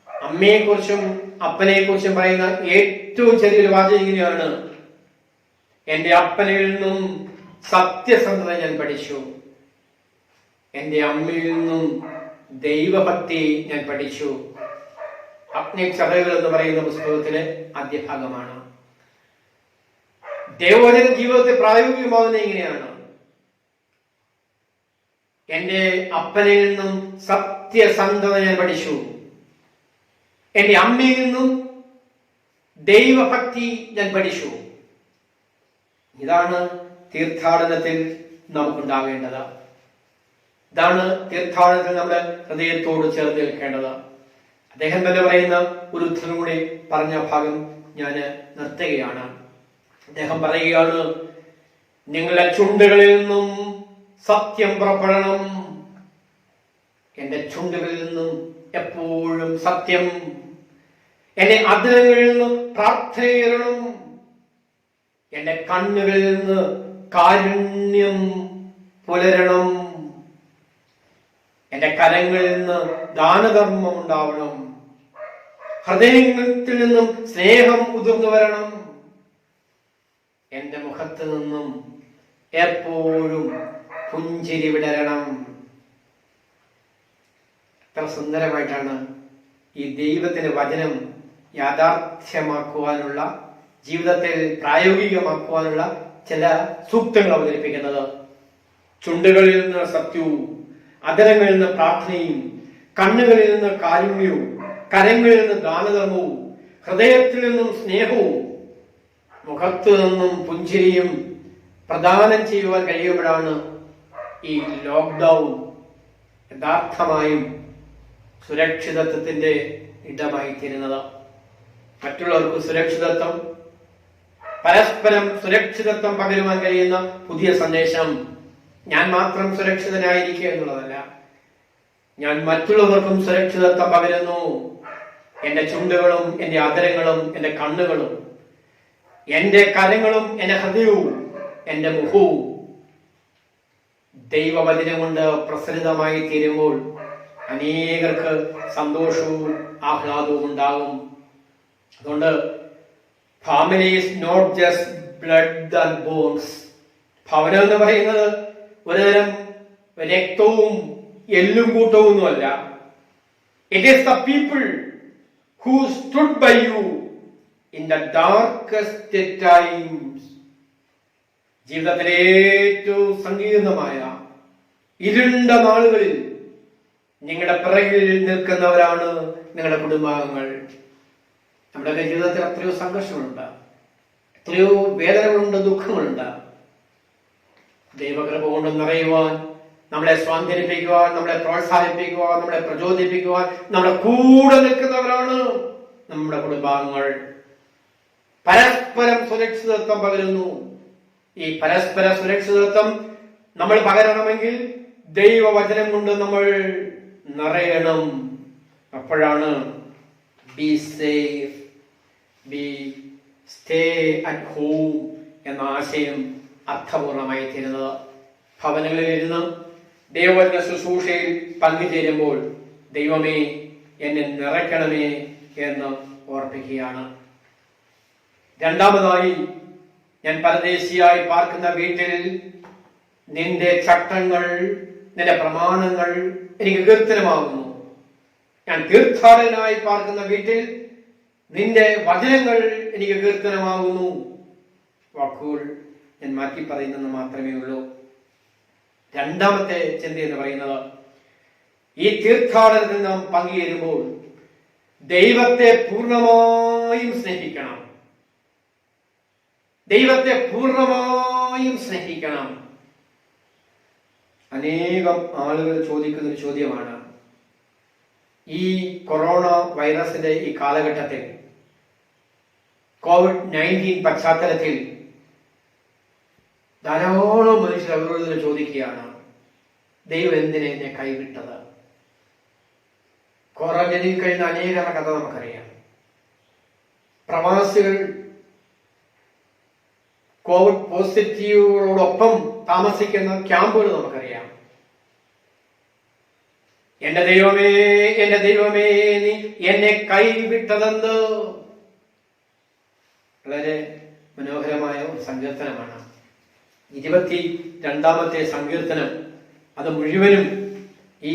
അമ്മയെക്കുറിച്ചും അപ്പനെക്കുറിച്ചും പറയുന്ന ഏറ്റവും ചെറിയൊരു വാചകം ഇങ്ങനെയാണ്: എന്റെ അപ്പനിൽ നിന്നും സത്യസന്ധത ഞാൻ പഠിച്ചു, എന്റെ അമ്മയിൽ നിന്നും ദൈവഭക്തി ഞാൻ പഠിച്ചു. അഗ്നിക്ഷതകൾ എന്ന് പറയുന്ന പുസ്തകത്തിലെ ആദ്യ ഭാഗമാണ്. ദൈവവചന ജീവിതത്തെ പ്രായോഗികമാകുന്നത് ഇങ്ങനെയാണ്: എന്റെ അപ്പനിൽ നിന്നും സത്യസന്ധത ഞാൻ പഠിച്ചു, എന്റെ അമ്മയിൽ നിന്നും ദൈവഭക്തി ഞാൻ പഠിച്ചു. ഇതാണ് തീർത്ഥാടനത്തിൽ നമുക്കുണ്ടാവേണ്ടത്. ഇതാണ് തീർത്ഥാടനത്തിൽ നമ്മുടെ ഹൃദയത്തോട് ചേർന്ന് നിൽക്കേണ്ടത്. അദ്ദേഹം തന്നെ പറയുന്ന ഒരു ഉദ്ധരണം കൂടി പറഞ്ഞ ഭാഗം ഞാൻ നിർത്തുകയാണ്. അദ്ദേഹം പറയുകയാണ്: നിങ്ങളുടെ ചുണ്ടുകളിൽ നിന്നും സത്യം പുറപ്പെടണം. എന്റെ ചുണ്ടുകളിൽ നിന്നും എപ്പോഴും സത്യം, എന്റെ അധരങ്ങളിൽ നിന്ന് പ്രാർത്ഥനയേറണം, എന്റെ കണ്ണുകളിൽ നിന്ന് കാരുണ്യം പുലരണം, എന്റെ കരങ്ങളിൽ നിന്ന് ദാനധർമ്മം ഉണ്ടാവണം, ഹൃദയത്തിൽ നിന്നും സ്നേഹം ഉതിർന്നു വരണം, എന്റെ മുഖത്ത് നിന്നും എപ്പോഴും പുഞ്ചിരി വിടരണം. എത്ര സുന്ദരമായിട്ടാണ് ഈ ദൈവത്തിന്റെ വചനം യാഥാർത്ഥ്യമാക്കുവാനുള്ള, ജീവിതത്തിൽ പ്രായോഗികമാക്കുവാനുള്ള ചില സൂക്തങ്ങൾ അവതരിപ്പിക്കുന്നത്. ചുണ്ടുകളിൽ നിന്ന് സത്യവും അധരങ്ങളിൽ നിന്ന് പ്രാർത്ഥനയും കണ്ണുകളിൽ നിന്ന് കാരുണ്യവും, കരങ്ങളിൽ നിന്ന് ദാനധർമ്മവും, ഹൃദയത്തിൽ നിന്നും സ്നേഹവും, മുഖത്തു നിന്നും പുഞ്ചിരിയും പ്രദാനം ചെയ്യുവാൻ കഴിയുമ്പോഴാണ് ഈ ലോക്ക്ഡൗൺ യഥാർത്ഥമായും സുരക്ഷിതത്വത്തിന്റെ ഇടമായി തീരുന്നത്. മറ്റുള്ളവർക്ക് സുരക്ഷിതത്വം, പരസ്പരം സുരക്ഷിതത്വം പകരുവാൻ കഴിയുന്ന പുതിയ സന്ദേശം ഞാൻ മാത്രം സുരക്ഷിതനായിരിക്കുക എന്നുള്ളതല്ല, ഞാൻ മറ്റുള്ളവർക്കും സുരക്ഷിതത്വം പകരുന്നു. എന്റെ ചുണ്ടുകളും എന്റെ അധരങ്ങളും എന്റെ കണ്ണുകളും എന്റെ കരങ്ങളും എന്റെ ഹൃദയവും എന്റെ മുഖവും ദൈവവചനം കൊണ്ട് പ്രസരിതമായി തീരുമ്പോൾ അനേകർക്ക് സന്തോഷവും ആഹ്ലാദവും ഉണ്ടാകും. അതുകൊണ്ട് family is not just blood and bones. ഭവനം എന്ന് പറയുന്നത് ഒരുതരം രക്തവും എല്ലും കൂട്ടവുമൊന്നുമല്ല. It is the people who stood by you in the darkest times. ജീവിതത്തിലെ ഏറ്റവും സങ്കീർണമായ ഇരുണ്ട നാളുകളിൽ നിങ്ങളുടെ പിറകിൽ നിൽക്കുന്നവരാണ് നിങ്ങളുടെ കുടുംബാംഗങ്ങൾ. നമ്മുടെ ജീവിതത്തിൽ എത്രയോ സംഘർഷങ്ങളുണ്ട്, എത്രയോ വേദനകളുണ്ട്, ദുഃഖങ്ങളുണ്ട്. ദൈവകൃപ കൊണ്ട് നിറയുവാൻ, നമ്മളെ സ്വാന്തനിപ്പിക്കുവാൻ, നമ്മളെ പ്രോത്സാഹിപ്പിക്കുവാൻ, നമ്മളെ പ്രചോദിപ്പിക്കുവാൻ നമ്മുടെ കൂടെ നിൽക്കുന്നവരാണ് നമ്മുടെ കുടുംബാംഗങ്ങൾ. പരസ്പരം സുരക്ഷിതത്വം പകരുന്നു. ഈ പരസ്പര സുരക്ഷിതത്വം നമ്മൾ പകരണമെങ്കിൽ ദൈവവചനം കൊണ്ട് നമ്മൾ നിറയണം. അപ്പോഴാണ് B safe, B stay at home എന്ന ആശയം അർത്ഥപൂർണമായി തീരുന്നത്. ഭവനങ്ങളിൽ ഇരുന്ന് ദൈവവചന ശുശ്രൂഷയിൽ പങ്കുചേരുമ്പോൾ ദൈവമേ എന്നെ നിറയ്ക്കണമേ എന്ന് ഓർപ്പിക്കുകയാണ്. രണ്ടാമതായി, ഞാൻ പരദേശിയായി പാർക്കുന്ന വീട്ടിൽ നിന്റെ ചട്ടങ്ങൾ, നിന്റെ പ്രമാണങ്ങൾ എനിക്ക് കീർത്തനമാകുന്നു. ഞാൻ തീർത്ഥാടകനായി പാർക്കുന്ന വീട്ടിൽ നിന്റെ വചനങ്ങൾ എനിക്ക് കീർത്തനമാകുന്നു. വാക്കുകൾ ഞാൻ മാറ്റി പറയുന്നെന്ന് മാത്രമേ ഉള്ളൂ. രണ്ടാമത്തെ ചിന്ത എന്ന് പറയുന്നത്, ഈ തീർത്ഥാടനത്തിൽ നാം പങ്കുചേരുമ്പോൾ ദൈവത്തെ പൂർണ്ണമായും സ്നേഹിക്കണം. ദൈവത്തെ പൂർണ്ണമായും സ്നേഹിക്കണം. അനേകം ആളുകൾ ചോദിക്കുന്ന ഒരു ചോദ്യമാണ്, ഈ കൊറോണ വൈറസിന്റെ ഈ കാലഘട്ടത്തിൽ, COVID-19 പശ്ചാത്തലത്തിൽ ധാരാളം മനുഷ്യർ അവരോട് ചോദിക്കുകയാണ്, ദൈവം എന്തിനെ എന്നെ കൈവിട്ടത്? ക്വാറന്റൈനിൽ കഴിയുന്ന അനേകരുടെ കഥ നമുക്കറിയാം. പ്രവാസികൾ കോവിഡ് പോസിറ്റീവുകളോടൊപ്പം താമസിക്കുന്ന ക്യാമ്പുകൾ നമുക്കറിയാം. എന്റെ ദൈവമേ, എന്റെ ദൈവമേ, നീ എന്നെ കൈവിട്ടതെന്ത്? വളരെ മനോഹരമായ ഒരു സങ്കീർത്തനമാണ്. 22-ാമത്തെ സങ്കീർത്തനം. അത് മുഴുവനും ഈ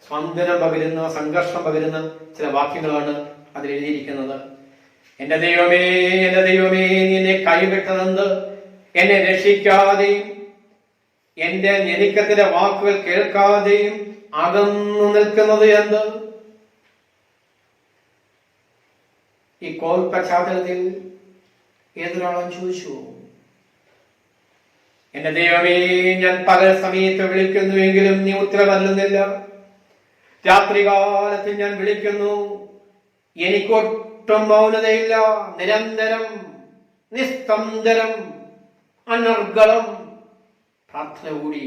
സ്പന്ദനം പകരുന്ന, സംഘർഷം പകരുന്ന ചില വാക്യങ്ങളാണ് അതിൽ എഴുതിയിരിക്കുന്നത്. എന്റെ ദൈവമേ, എന്റെ ദൈവമേ, നീ എന്നെ കൈവിട്ടതെന്ത്? എന്നെ രക്ഷിക്കാതെയും എന്റെ ഞെരുക്കത്തിന്റെ വാക്കുകൾ കേൾക്കാതെയും അകന്നു നിൽക്കുന്നത് എന്ത്? ഈ കോവിഡ് പശ്ചാത്തലത്തിൽ ഏതൊരാളും ചോദിച്ചു, എന്റെ ദൈവമേ, ഞാൻ പകൽ സമയത്ത് വിളിക്കുന്നുവെങ്കിലും നീ ഉത്തരമല്ലുന്നില്ല. രാത്രികാലത്ത് ഞാൻ വിളിക്കുന്നു, എനിക്കൊട്ടും മൗനതയില്ല. നിരന്തരം, നിസ്തംഭരം, അനർഗളം പ്രാർത്ഥന കൂടി.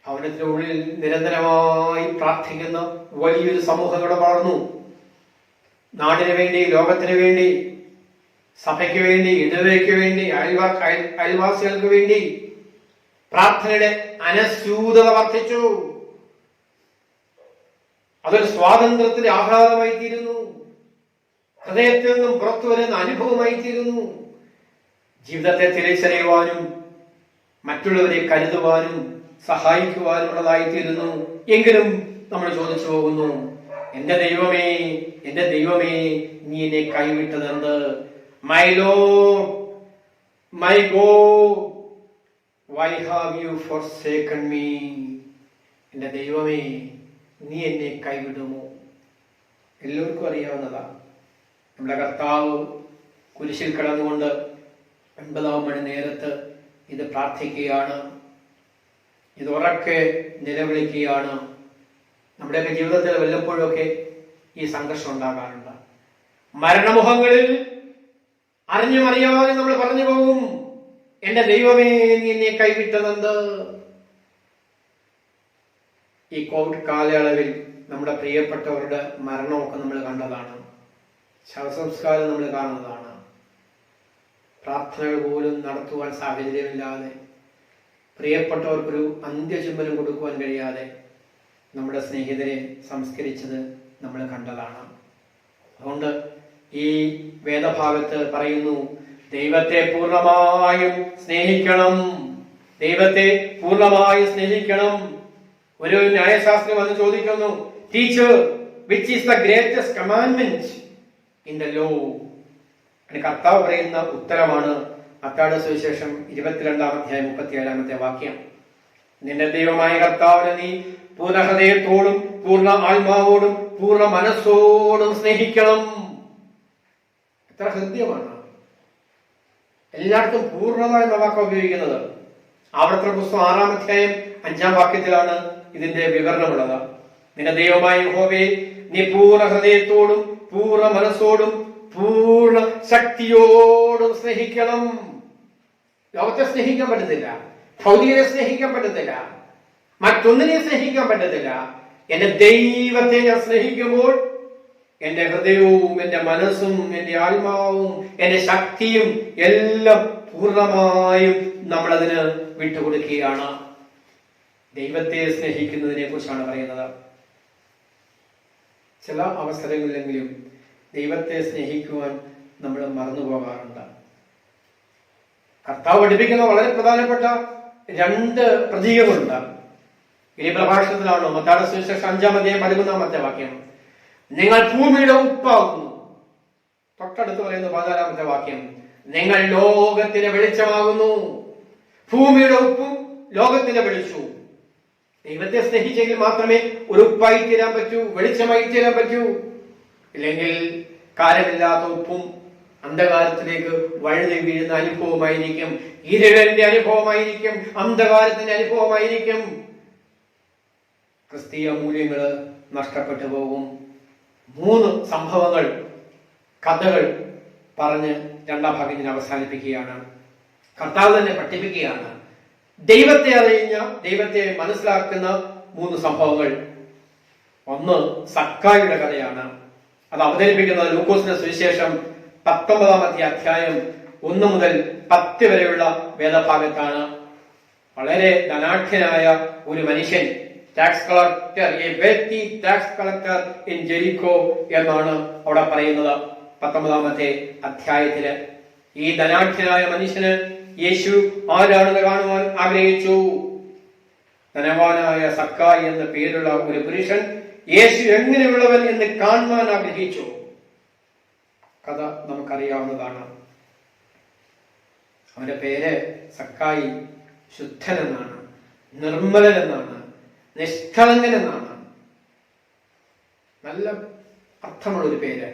ഭവനത്തിനുള്ളിൽ നിരന്തരമായി പ്രാർത്ഥിക്കുന്ന വലിയൊരു സമൂഹം ഇവിടെ വളർന്നു. നാടിന് വേണ്ടി, ലോകത്തിന് വേണ്ടി, സഭയ്ക്ക് വേണ്ടി, ഇടവയ്ക്ക് വേണ്ടി, അയൽവാസികൾക്ക് വേണ്ടി പ്രാർത്ഥനയുടെ അനസ്യൂതത വർദ്ധിച്ചു. അതൊരു സ്വാതന്ത്ര്യത്തിന്റെ ആഹ്ലാദമായി തീരുന്നു. ഹൃദയത്തിൽ നിന്നും പുറത്തു വരുന്ന അനുഭവമായി തീരുന്നു. ജീവിതത്തെ തിരിച്ചറിയുവാനും മറ്റുള്ളവരെ കരുതുവാനും സഹായിക്കുവാനുള്ളതായി തീരുന്നു. എങ്കിലും നമ്മൾ ചോദിച്ചു പോകുന്നു, എന്റെ ദൈവമേ, എന്റെ ദൈവമേ, നീ എന്നെ കൈവിട്ടതെന്ത്? My Lord, my God, why have you forsaken me? എൻ്റെ ദൈവമേ, നീ എന്നെ കൈവിടുമോ? എല്ലാവർക്കും അറിയാവുന്നതാ. നമ്മുടെ കർത്താവ് കുരിശിൽ കിടന്നുകൊണ്ട് 9 മണി നേരത്ത് ഇത് പ്രാർത്ഥിക്കുകയാണ്, ഇത് ഉറക്കെ നിലവിളിക്കുകയാണ്. നമ്മുടെയൊക്കെ ജീവിതത്തിൽ വല്ലപ്പോഴൊക്കെ ഈ സംഘർഷം ഉണ്ടാകാറുണ്ട്. മരണമുഖങ്ങളിൽ അറിഞ്ഞും അറിയാതെ നമ്മൾ പറഞ്ഞു പോകും, എന്റെ ദൈവമേ, നീ എന്നെ കൈവിട്ടതെന്ത്? ഈ കോവിഡ് കാലയളവിൽ നമ്മുടെ പ്രിയപ്പെട്ടവരുടെ മരണമൊക്കെ നമ്മൾ കണ്ടതാണ്, ശവസംസ്കാരം നമ്മൾ കാണുന്നതാണ്. പ്രാർത്ഥനകൾ പോലും നടത്തുവാൻ സാഹചര്യമില്ലാതെ, പ്രിയപ്പെട്ടവർക്കൊരു അന്ത്യചുംബനം കൊടുക്കുവാൻ കഴിയാതെ നമ്മുടെ സ്നേഹിതരെ സംസ്കരിച്ചത് നമ്മൾ കണ്ടതാണ്. അതുകൊണ്ട് ഈ വേദഭാഗത്ത് പറയുന്നു, ദൈവത്തെ പൂർണ്ണമായും സ്നേഹിക്കണം, ദൈവത്തെ പൂർണ്ണമായും സ്നേഹിക്കണം. ഒരു ന്യായശാസ്ത്രി വന്ന് ചോദിക്കുന്നു, teacher, which is the greatest commandment in the law? കർത്താവ് പറയുന്ന ഉത്തരമാണ് മത്തായിയുടെ സുവിശേഷം 22-ാം അധ്യായം 37-ാമത്തെ വാക്യം. നിന്റെ ദൈവമായ കർത്താവിനെ നീ പൂർണ്ണ ഹൃദയത്തോടും പൂർണ്ണ ആത്മാവോടും പൂർണ്ണ മനസ്സോടും സ്നേഹിക്കണം. എത്ര ഹൃദ്യമാണ്! എല്ലായിടത്തും പൂർണ്ണത എന്ന വാക്ക് ഉപയോഗിക്കുന്നത്. ആവർത്തന പുസ്തകം 6-ാം അധ്യായം 5-ാം വാക്യത്തിലാണ് ഇതിന്റെ വിവരണമുള്ളത്. നിന്റെ ദൈവമായ യഹോവയെ നീ പൂർണ്ണ ഹൃദയത്തോടും പൂർണ്ണ മനസ്സോടും പൂർണ്ണ ശക്തിയോടും സ്നേഹിക്കണം. ലോകത്തെ സ്നേഹിക്കാൻ പറ്റത്തില്ല, ഭൗതികരെ സ്നേഹിക്കാൻ പറ്റത്തില്ല, മറ്റൊന്നിനെ സ്നേഹിക്കാൻ പറ്റത്തില്ല. എന്റെ ദൈവത്തെ ഞാൻ സ്നേഹിക്കുമ്പോൾ എന്റെ ഹൃദയവും എന്റെ മനസ്സും എന്റെ ആത്മാവും എന്റെ ശക്തിയും എല്ലാം പൂർണ്ണമായും നമ്മളതിന് വിട്ടുകൊടുക്കുകയാണ്. ദൈവത്തെ സ്നേഹിക്കുന്നതിനെ കുറിച്ചാണ് പറയുന്നത്. ചില അവസരങ്ങളിലെങ്കിലും ദൈവത്തെ സ്നേഹിക്കുവാൻ നമ്മൾ മറന്നു പോകാറുണ്ട്. കർത്താവ് പഠിപ്പിക്കുന്ന വളരെ പ്രധാനപ്പെട്ട 2 പ്രതീകങ്ങളുണ്ട്. ഈ പ്രഭാഷണത്തിലാണ് മത്തായിയുടെ സുവിശേഷം 5-ാം അധ്യായം 13-ാമത്തെ വാക്യം. നിങ്ങൾ ഭൂമിയുടെ ഉപ്പാകുന്നു. തൊട്ടടുത്ത് പറയുന്ന 14-ാമത്തെ വാക്യം, നിങ്ങൾ ലോകത്തിന്റെ വെളിച്ചമാകുന്നു. ഭൂമിയുടെ ഉപ്പും ലോകത്തിന്റെ വെളിച്ചവും. ദൈവത്തെ സ്നേഹിച്ചെങ്കിൽ മാത്രമേ ഒരു ഉപ്പായി തീരാൻ പറ്റൂ, വെളിച്ചമായി തീരാൻ പറ്റൂ. ഇല്ലെങ്കിൽ കാലമില്ലാത്ത ഉപ്പും അന്ധകാരത്തിലേക്ക് വഴുതി വീഴുന്ന അനുഭവമായിരിക്കും, ഇരുളിന്റെ അനുഭവമായിരിക്കും, അന്ധകാരത്തിന്റെ അനുഭവമായിരിക്കും. ക്രിസ്തീയ മൂല്യങ്ങൾ നഷ്ടപ്പെട്ടു പോകും. 3 സംഭവങ്ങൾ, കഥകൾ പറഞ്ഞ് 2-ാം ഭാഗം ഞാൻ അവസാനിപ്പിക്കുകയാണ്. കർത്താവ് തന്നെ പഠിപ്പിക്കുകയാണ്. ദൈവത്തെ അറിയുന്ന, ദൈവത്തെ മനസ്സിലാക്കുന്ന 3 സംഭവങ്ങൾ. ഒന്ന് സക്കായിയുടെ കഥയാണ്. അത് അവതരിപ്പിക്കുന്നത് ലൂക്കോസിന്റെ സുവിശേഷം 19-ാം അധ്യായം 1 മുതൽ 10 വരെയുള്ള വേദഭാഗത്താണ്. വളരെ ധനാഢ്യനായ ഒരു മനുഷ്യൻ, tax collector, A wealthy tax collector in Jericho എന്നാണ് അവിടെ പറയുന്നത് 19-ാമത്തെ അധ്യായത്തില്. ഈ ധനാഢ്യനായ മനുഷ്യന് യേശു ആരാണെന്ന് കാണുവാൻ ആഗ്രഹിച്ചു. ധനവാനായ സക്കായി എന്ന പേരുള്ള ഒരു പുരുഷൻ യേശു എങ്ങനെയുള്ളവൻ എന്ന് കാണുവാൻ ആഗ്രഹിച്ചു. കഥ നമുക്കറിയാവുന്നതാണ്. അവന്റെ പേര് സക്കായി ശുദ്ധൻ എന്നാണ്, നിർമ്മലൻ എന്നാണ്, നിഷ്കളങ്കൻ എന്നാണ്. നല്ല അർത്ഥമുള്ള ഒരു പേര്.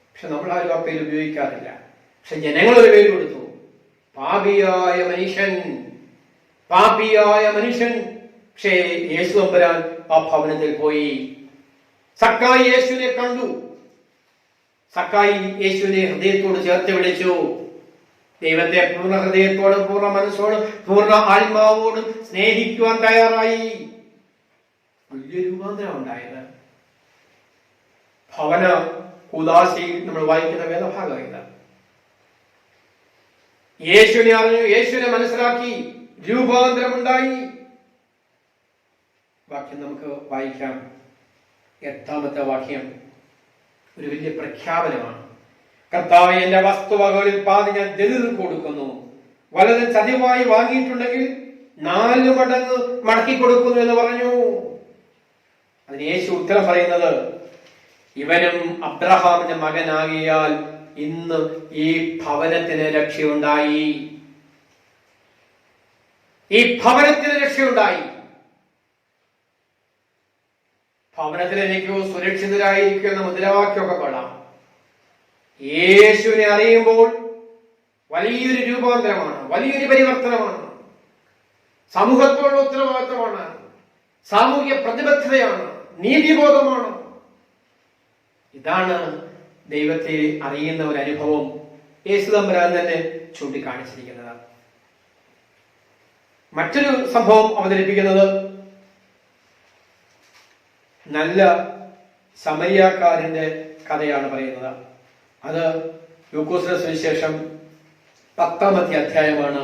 പക്ഷെ നമ്മളാരും ആ പേര് ഉപയോഗിക്കാറില്ല. പക്ഷെ ജനങ്ങളൊരു പേര് കൊടുത്തു, പാപിയായ മനുഷ്യൻ, പാപിയായ മനുഷ്യൻ. പക്ഷേ യേശു തമ്പുരാൻ ആ ഭവനത്തിൽ പോയി. സക്കായി യേശുവിനെ കണ്ടു. സക്കായി യേശുവിനെ ഹൃദയത്തോട് ചേർത്ത് വിളിച്ചു. ദൈവത്തെ പൂർണ്ണ ഹൃദയത്തോടും പൂർണ്ണ മനസ്സോടും പൂർണ്ണ ആത്മാവോടും സ്നേഹിക്കുവാൻ തയ്യാറായി. വലിയ രൂപാന്തരം ഉണ്ടായത്. ഭവന ഉദാസിയിൽ നമ്മൾ വായിക്കുന്ന വേദഭാഗം ഇത്. യേശുവിനെ അറിഞ്ഞു, യേശുവിനെ മനസ്സിലാക്കി, രൂപാന്തരമുണ്ടായി. വാക്യം നമുക്ക് വായിക്കാം. 8-ാമത്തെ വാക്യം ഒരു വലിയ പ്രഖ്യാപനമാണ്. കർത്താവേ, എന്റെ വസ്തുവകകളിൽ പാതി ഞാൻ ദരിദ്രർക്ക് കൊടുക്കുന്നു. വലത് ചതിവായി വാങ്ങിയിട്ടുണ്ടെങ്കിൽ 4 മടങ്ങ് മടക്കി കൊടുക്കുന്നു എന്ന് പറഞ്ഞു. അതിന് യേശു ഉത്തരം പറയുന്നത്, ഇവനും അബ്രഹാമിന്റെ മകനാകിയാൽ ഇന്ന് ഈ ഭവനത്തിന് രക്ഷയുണ്ടായി. ഈ ഭവനത്തിന് രക്ഷയുണ്ടായി. ഭവനത്തിൽ എനിക്ക് സുരക്ഷിതരായിരിക്കും എന്ന മുദ്രാവാക്യമൊക്കെ കൊള്ളാം. യേശുവിനെ അറിയുമ്പോൾ വലിയൊരു രൂപാന്തരമാണ്, വലിയൊരു പരിവർത്തനമാണ്, സമൂഹത്തോടുള്ള ഉത്തരവാദിത്വമാണ്, സാമൂഹ്യ പ്രതിബദ്ധതയാണ്, നീതിബോധമാണ്. ഇതാണ് ദൈവത്തെ അറിയുന്ന ഒരു അനുഭവം യേശു തമ്പുരാൻ തന്നെ ചൂണ്ടിക്കാണിച്ചിരിക്കുന്നത്. മറ്റൊരു സംഭവം അവതരിപ്പിക്കുന്നത് നല്ല ശമരിയാക്കാരന്റെ കഥയാണ് പറയുന്നത്. അത് ലൂക്കോസിന്റെ സുവിശേഷം 10-ാമത്തെ അധ്യായമാണ്.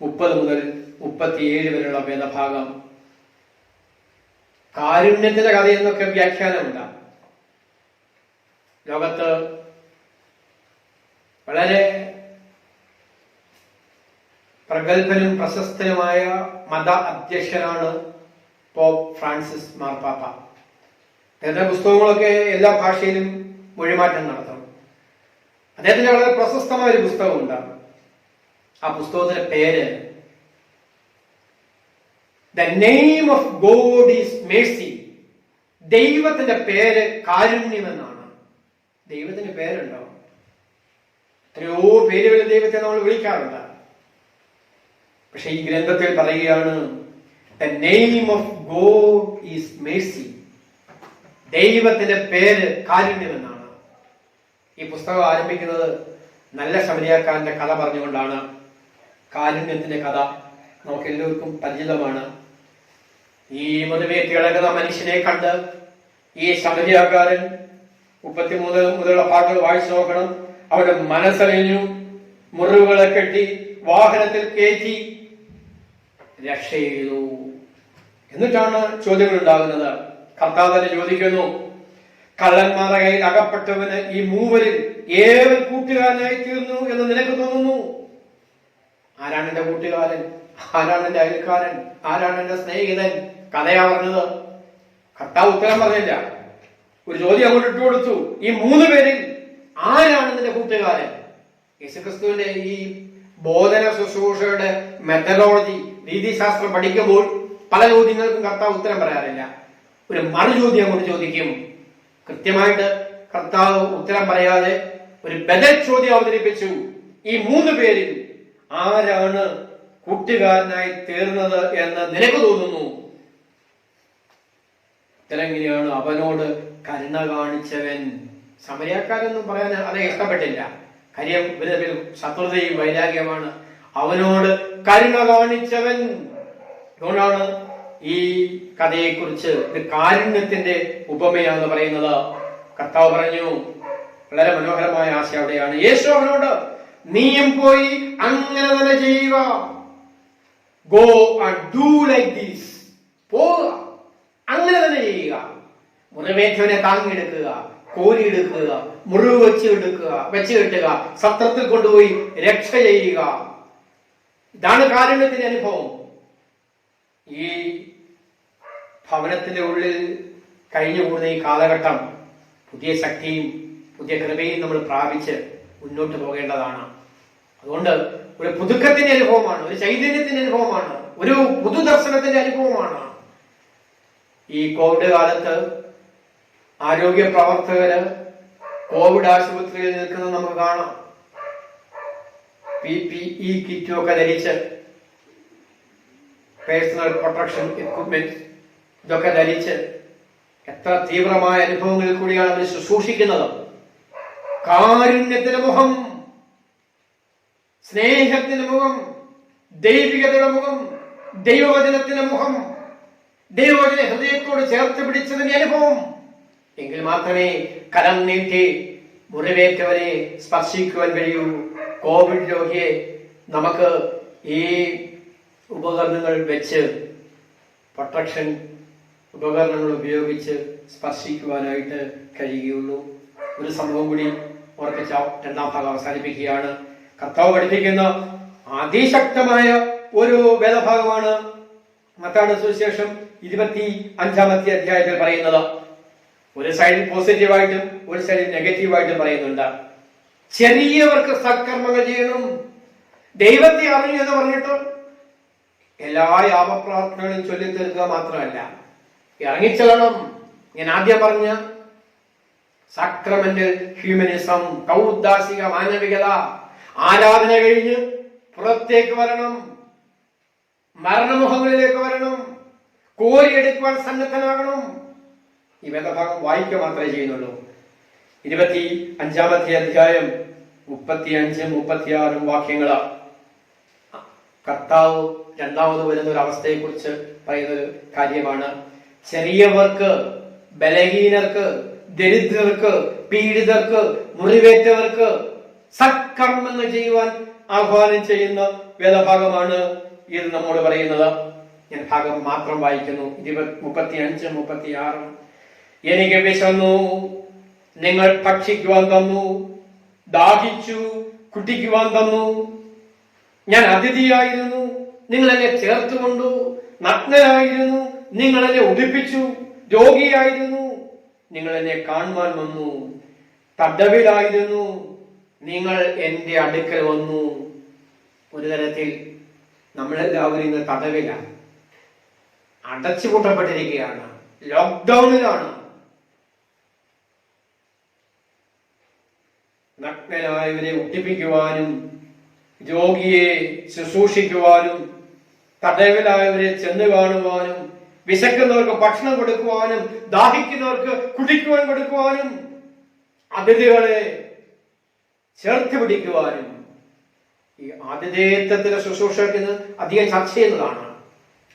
30 മുതൽ 37 വരെയുള്ള വേദഭാഗം. കാരുണ്യത്തിന്റെ കഥയെന്നൊക്കെ വ്യാഖ്യാനമുണ്ട്. ലോകത്ത് വളരെ പ്രഗത്ഭനും പ്രശസ്തനുമായ മത അധ്യക്ഷനാണ് പോപ്പ് ഫ്രാൻസിസ് മാർപ്പാപ്പ. അദ്ദേഹത്തിന്റെ പുസ്തകങ്ങളൊക്കെ എല്ലാ ഭാഷയിലും മൊഴിമാറ്റം നടത്തും. അദ്ദേഹത്തിന്റെ വളരെ പ്രശസ്തമായ ഒരു പുസ്തകമുണ്ട്. ആ പുസ്തകത്തിന്റെ പേര് the name of God is Mercy. ദൈവത്തിന്റെ പേര് കാരുണ്യം എന്നാണ്. ദൈവത്തിന്റെ പേരുണ്ടോ? എത്രയോ പേരുകൾ ദൈവത്തെ നമ്മൾ വിളിക്കാറുണ്ട്. പക്ഷെ ഈ ഗ്രന്ഥത്തിൽ പറയുകയാണ് the name of God is Mercy. ദൈവത്തിന്റെ പേര് കാരുണ്യം എന്നാണ്. ഈ പുസ്തകം ആരംഭിക്കുന്നത് നല്ല ശമരിയാക്കാരന്റെ കഥ പറഞ്ഞുകൊണ്ടാണ്. കാരുണ്യത്തിന്റെ കഥ നമുക്ക് എല്ലാവർക്കും പരിചിതമാണ്. ഈ മുറിവേറ്റ് കിടക്കുന്ന മനുഷ്യനെ കണ്ട് ഈ ശമരിയാക്കാരൻ 33 മുതലുള്ള പാട്ടുകൾ വായിച്ചു നോക്കണം. അവരുടെ മനസ്സറിഞ്ഞു, മുറിവുകളെ കെട്ടി വാഹനത്തിൽ കയറ്റി രക്ഷ ചെയ്തു. എന്നിട്ടാണ് ചോദ്യങ്ങൾ ഉണ്ടാകുന്നത്. കർത്താവ് തന്നെ ചോദിക്കുന്നു, കള്ളന്മാരുടെ കയ്യിൽ അകപ്പെട്ടവന് ഈ മൂവരിൽ ഏവൻ കൂട്ടുകാരനായി തീർന്നു എന്ന് നിനക്ക് തോന്നുന്നു? ആരാണ് എന്റെ കൂട്ടുകാരൻ? ആരാണ് എന്റെ അയൽക്കാരൻ? ആരാണ് എന്റെ സ്നേഹിതൻ? കഥയാ പറഞ്ഞത്. കർത്താവ് ഉത്തരം പറഞ്ഞില്ല. ഒരു ചോദ്യം അങ്ങോട്ട് ഇട്ടു കൊടുത്തു. ഈ 3 പേരിൽ ആരാണ് നിന്റെ കൂട്ടുകാരൻ? യേശുക്രിസ്തുവിന്റെ ഈ ബോധന ശുശ്രൂഷയുടെ മെത്തഡോളജി, രീതിശാസ്ത്രം പഠിക്കുമ്പോൾ പല ചോദ്യങ്ങൾക്കും കർത്താവ് ഉത്തരം പറയാറില്ല. ഒരു മറുചോദ്യം അങ്ങോട്ട് ചോദിക്കും. കൃത്യമായിട്ട് കർത്താവ് ഉത്തരം പറയാതെ ഒരു ബദൽ ചോദ്യം അവതരിപ്പിച്ചു. ഈ 3 പേരിൽ ആരാണ് കൂട്ടുകാരനായി തീർന്നത് എന്ന് നിനക്ക് തോന്നുന്നു? ഇത്തരങ്ങനെയാണ് അവനോട് കരുണ കാണിച്ചവൻ. സമരിയാക്കാരൊന്നും പറയാൻ അത് ഇഷ്ടപ്പെട്ടില്ല. കാര്യം ഇവര് ശത്രുതയും വൈരാഗ്യമാണ്. അവനോട് കരുണ കാണിച്ചവൻ. അതുകൊണ്ടാണ് ഈ കഥയെക്കുറിച്ച് കാരുണ്യത്തിന്റെ ഉപമയാണെന്ന് പറയുന്നത്. കർത്താവ് പറഞ്ഞു, വളരെ മനോഹരമായ ആശയം അവിടെയാണ്. യേശു അവനോട്, നീയും പോയി അങ്ങനെ തന്നെ ചെയ്യുക. Go and do like this. പോവുക, അങ്ങനെ തന്നെ ചെയ്യുക. മുറിവേറ്റവനെ താങ്ങിയെടുക്കുക, കോരിയെടുക്കുക, മുറിവ് വെച്ച് കെട്ടുക, സത്രത്തിൽ കൊണ്ടുപോയി രക്ഷ ചെയ്യുക. ഇതാണ് കാരുണ്യത്തിന്റെ അനുഭവം. ഈ ഭവനത്തിന്റെ ഉള്ളിൽ കഴിഞ്ഞുകൂടുന്ന ഈ കാലഘട്ടം പുതിയ ശക്തിയും പുതിയ കൃപയും നമ്മൾ പ്രാപിച്ച് മുന്നോട്ട് പോകേണ്ടതാണ്. അതുകൊണ്ട് ഒരു പുതുക്കത്തിന്റെ അനുഭവമാണ്, ഒരു ചൈതന്യത്തിന്റെ അനുഭവമാണ്, ഒരു പുതുദർശനത്തിന്റെ അനുഭവമാണ്. ഈ കോവിഡ് കാലത്ത് ആരോഗ്യ പ്രവർത്തകര് കോവിഡ് ആശുപത്രിയിൽ നിൽക്കുന്നത് നമുക്ക് കാണാം. PPE കിറ്റും ഒക്കെ ധരിച്ച്, പേഴ്സണൽ പ്രൊട്ടക്ഷൻ എക്വിപ്മെന്റ് ഇതൊക്കെ ധരിച്ച് എത്ര തീവ്രമായ അനുഭവങ്ങളിൽ കൂടിയാണ് അവർ ശുശ്രൂഷിക്കുന്നത്. കാരുണ്യത്തിന്റെ മുഖം, സ്നേഹത്തിന്റെ മുഖം, ദൈവികതയുടെ മുഖം, ദൈവവചനത്തിന്റെ മുഖം, ദൈവവചന ഹൃദയത്തോട് ചേർത്ത് പിടിച്ചതിന്റെ അനുഭവം. എങ്കിൽ മാത്രമേ കരം നീട്ടി മുറിവേറ്റവരെ സ്പർശിക്കുവാൻ കഴിയൂ. കോവിഡ് രോഗിയെ നമുക്ക് ഈ ഉപകരണങ്ങൾ വെച്ച്, പ്രൊട്ടക്ഷൻ ഉപകരണങ്ങൾ ഉപയോഗിച്ച് സ്പർശിക്കുവാനായിട്ട് കഴിയുകയുള്ളൂ. ഒരു സംഭവം കൂടി ഓർപ്പിച്ച 2ാം ഭാഗം അവസാനിപ്പിക്കുകയാണ്. കർത്താവ് പഠിപ്പിക്കുന്ന അതിശക്തമായ ഒരു വേദഭാഗമാണ് മത്തായിയുടെ സുവിശേഷം 25-ാമത്തെ അധ്യായത്തിൽ പറയുന്നത്. ഒരു സൈഡിൽ പോസിറ്റീവായിട്ടും ഒരു സൈഡിൽ നെഗറ്റീവായിട്ടും പറയുന്നുണ്ട്. ചെറിയവർക്ക് സത്കർമ്മങ്ങൾ ചെയ്യണം. ദൈവത്തെ അറിഞ്ഞു എന്ന് പറഞ്ഞിട്ട് എല്ലാ യാമപ്രാർത്ഥനകളും ചൊല്ലിത്തീർക്കുക മാത്രമല്ല, ഇറങ്ങിച്ചെല്ലണം, ഞാൻ ആദ്യം പറഞ്ഞ സാക്രമെന്റൽ ഹ്യൂമനിസം, കൗദാശിക മാനവികത, ആരാധന കഴിഞ്ഞ് പുറത്തേക്ക് വരണം, മരണമുഖങ്ങളിലേക്ക് വരണം, കോരിയെടുക്കുവാൻ സന്നദ്ധനാകണം. ഈ വേദഭാഗം വായിക്കുക മാത്രമേ ചെയ്യുന്നുള്ളൂ. 25-ാമത്തെ അധ്യായം 35-36 വാക്യങ്ങള് കർത്താവ് രണ്ടാമത് വരുന്ന ഒരു അവസ്ഥയെ കുറിച്ച് പറയുന്ന ഒരു കാര്യമാണ്. ചെറിയവർക്ക്, ബലഹീനർക്ക്, ദരിദ്രർക്ക്, പീഡിതർക്ക്, മുറിവേറ്റവർക്ക് സത്കർമ്മങ്ങൾ ചെയ്യുവാൻ ആഹ്വാനം ചെയ്യുന്ന വേദഭാഗമാണ് ഇത് നമ്മോട് പറയുന്നത്. ഞാൻ ഭാഗം മാത്രം വായിക്കുന്നു. 35-36. എനിക്ക് വിശന്നു, നിങ്ങൾ ഭക്ഷിക്കുവാൻ തന്നു, ദാഹിച്ചു, കുടിക്കുവാൻ തന്നു. ഞാൻ അതിഥിയായിരുന്നു, നിങ്ങൾ എന്നെ ചേർത്തുകൊണ്ടു. നഗ്നനായിരുന്നു, നിങ്ങൾ എന്നെ ഉടുപ്പിച്ചു. രോഗിയായിരുന്നു, നിങ്ങൾ എന്നെ കാണുവാൻ വന്നു. തടവിലായിരുന്നു, നിങ്ങൾ എന്റെ അടുക്കൽ വന്നു. ഒരു തരത്തിൽ നമ്മളെല്ലാവരും ഇന്ന് തടവിലാണ്, അടച്ചുപൂട്ടപ്പെട്ടിരിക്കുകയാണ്, ലോക്ക്ഡൌണിലാണ്. നഗ്നനായവരെ ഉട്ടിപ്പിക്കുവാനും, രോഗിയെ ശുശ്രൂഷിക്കുവാനും, തടവിലായവരെ ചെന്ന് കാണുവാനും, വിശക്കുന്നവർക്ക് ഭക്ഷണം കൊടുക്കുവാനും, ദാഹിക്കുന്നവർക്ക് കുടിക്കുവാൻ കൊടുക്കുവാനും, അതിഥികളെ ചേർത്ത് പിടിക്കുവാനും. ഈ ആതിഥേയത്വത്തിന്റെ ശുശ്രൂഷയ്ക്ക് അധികം ചർച്ച ചെയ്യുന്നതാണ്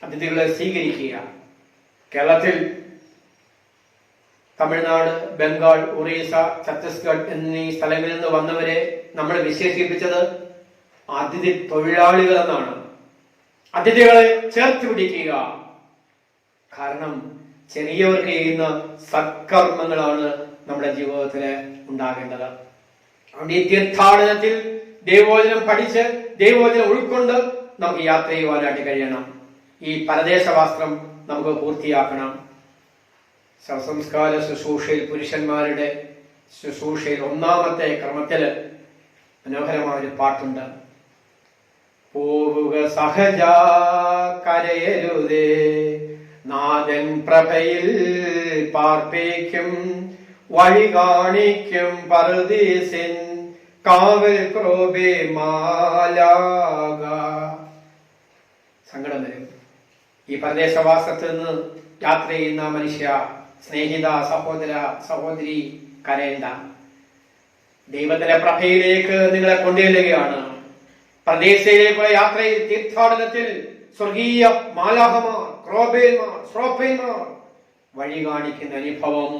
അതിഥികളെ സ്വീകരിക്കുക. കേരളത്തിൽ തമിഴ്നാട്, ബംഗാൾ, ഒറീസ, ഛത്തീസ്ഗഡ് എന്നീ സ്ഥലങ്ങളിൽ നിന്ന് വന്നവരെ നമ്മൾ വിശേഷിപ്പിച്ചത് അതിഥി തൊഴിലാളികൾ എന്നാണ്. അതിഥികളെ ചേർത്ത് പിടിക്കുക. കാരണം ചെറിയവർക്ക് ചെയ്യുന്ന സത്കർമ്മങ്ങളാണ് നമ്മുടെ ജീവിതത്തിൽ ഉണ്ടാകേണ്ടത്. അതുകൊണ്ട് ഈ തീർത്ഥാടനത്തിൽ ദൈവവചനം പഠിച്ച് ദൈവവചനം ഉൾക്കൊണ്ട് നമുക്ക് യാത്ര ചെയ്യുവാനായിട്ട് കഴിയണം. ഈ പരദേശവാസ്ത്രം നമുക്ക് പൂർത്തിയാക്കണം. ശവസംസ്കാര ശുശ്രൂഷയിൽ, പുരുഷന്മാരുടെ ശുശ്രൂഷയിൽ 1-ാമത്തെ ക്രമത്തില് മനോഹരമായ ഒരു പാട്ടുണ്ട്. പോവുക സഹജ കരയരുതേ, നാഥൻ പ്രഭയിൽ പാർപ്പിക്കും, വഴി കാണിക്കും പറുദീസിൻ കാവൽ ക്രോബേ മാലാക. സങ്കടം വരും. ഈ പരദേശവാസത്തിൽ നിന്ന് യാത്ര ചെയ്യുന്ന മനുഷ്യ, സ്നേഹിത, സഹോദര, സഹോദരി, കരയേണ്ട. ദൈവത്തിന്റെ പ്രഭയിലേക്ക് നിങ്ങളെ കൊണ്ടുചെല്ലുകയാണ്. പ്രദേശയിലേക്കുള്ള യാത്രയിൽ, തീർത്ഥാടനത്തിൽ സ്വർഗീയ മാലാഹമാർ, ക്രോബേന്മാർ, ശ്രോഫേന്മാർ വഴി കാണിക്കുന്ന അനുഭവം.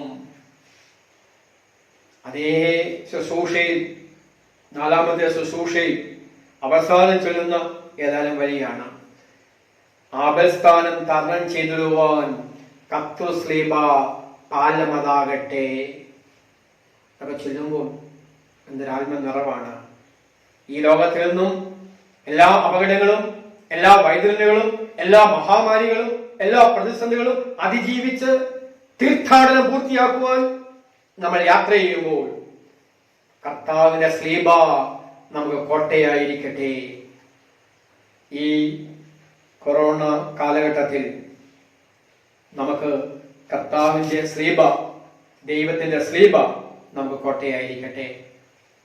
അതേ ശുശ്രൂഷയിൽ, 4-ാമത്തെ ശുശ്രൂഷയിൽ അവസാനം ചൊല്ലുന്ന ഏതാനും വരിയാണ്. ആപൽസ്ഥാനം തരണം ചെയ്തിടുവാൻ കത്തുസ്ലീബ പാലമതാകട്ടെ. അതൊക്കെ ചൊല്ലുമ്പോൾ എന്തൊരാത്മ നിറവാണ്. ഈ ലോകത്തിൽ നിന്നും എല്ലാ അപകടങ്ങളും, എല്ലാ വൈതരണികളും, എല്ലാ മഹാമാരികളും, എല്ലാ പ്രതിസന്ധികളും അതിജീവിച്ച് തീർത്ഥാടനം പൂർത്തിയാക്കുവാൻ നമ്മൾ യാത്ര ചെയ്യുമ്പോൾ കർത്താവിന്റെ സ്ലീബ നമുക്ക് കോട്ടയായിരിക്കട്ടെ. ഈ കൊറോണ കാലഘട്ടത്തിൽ നമുക്ക് കർത്താവിന്റെ സ്ലീബ, ദൈവത്തിന്റെ സ്ലീബ നമുക്ക് കോട്ടയായിരിക്കട്ടെ.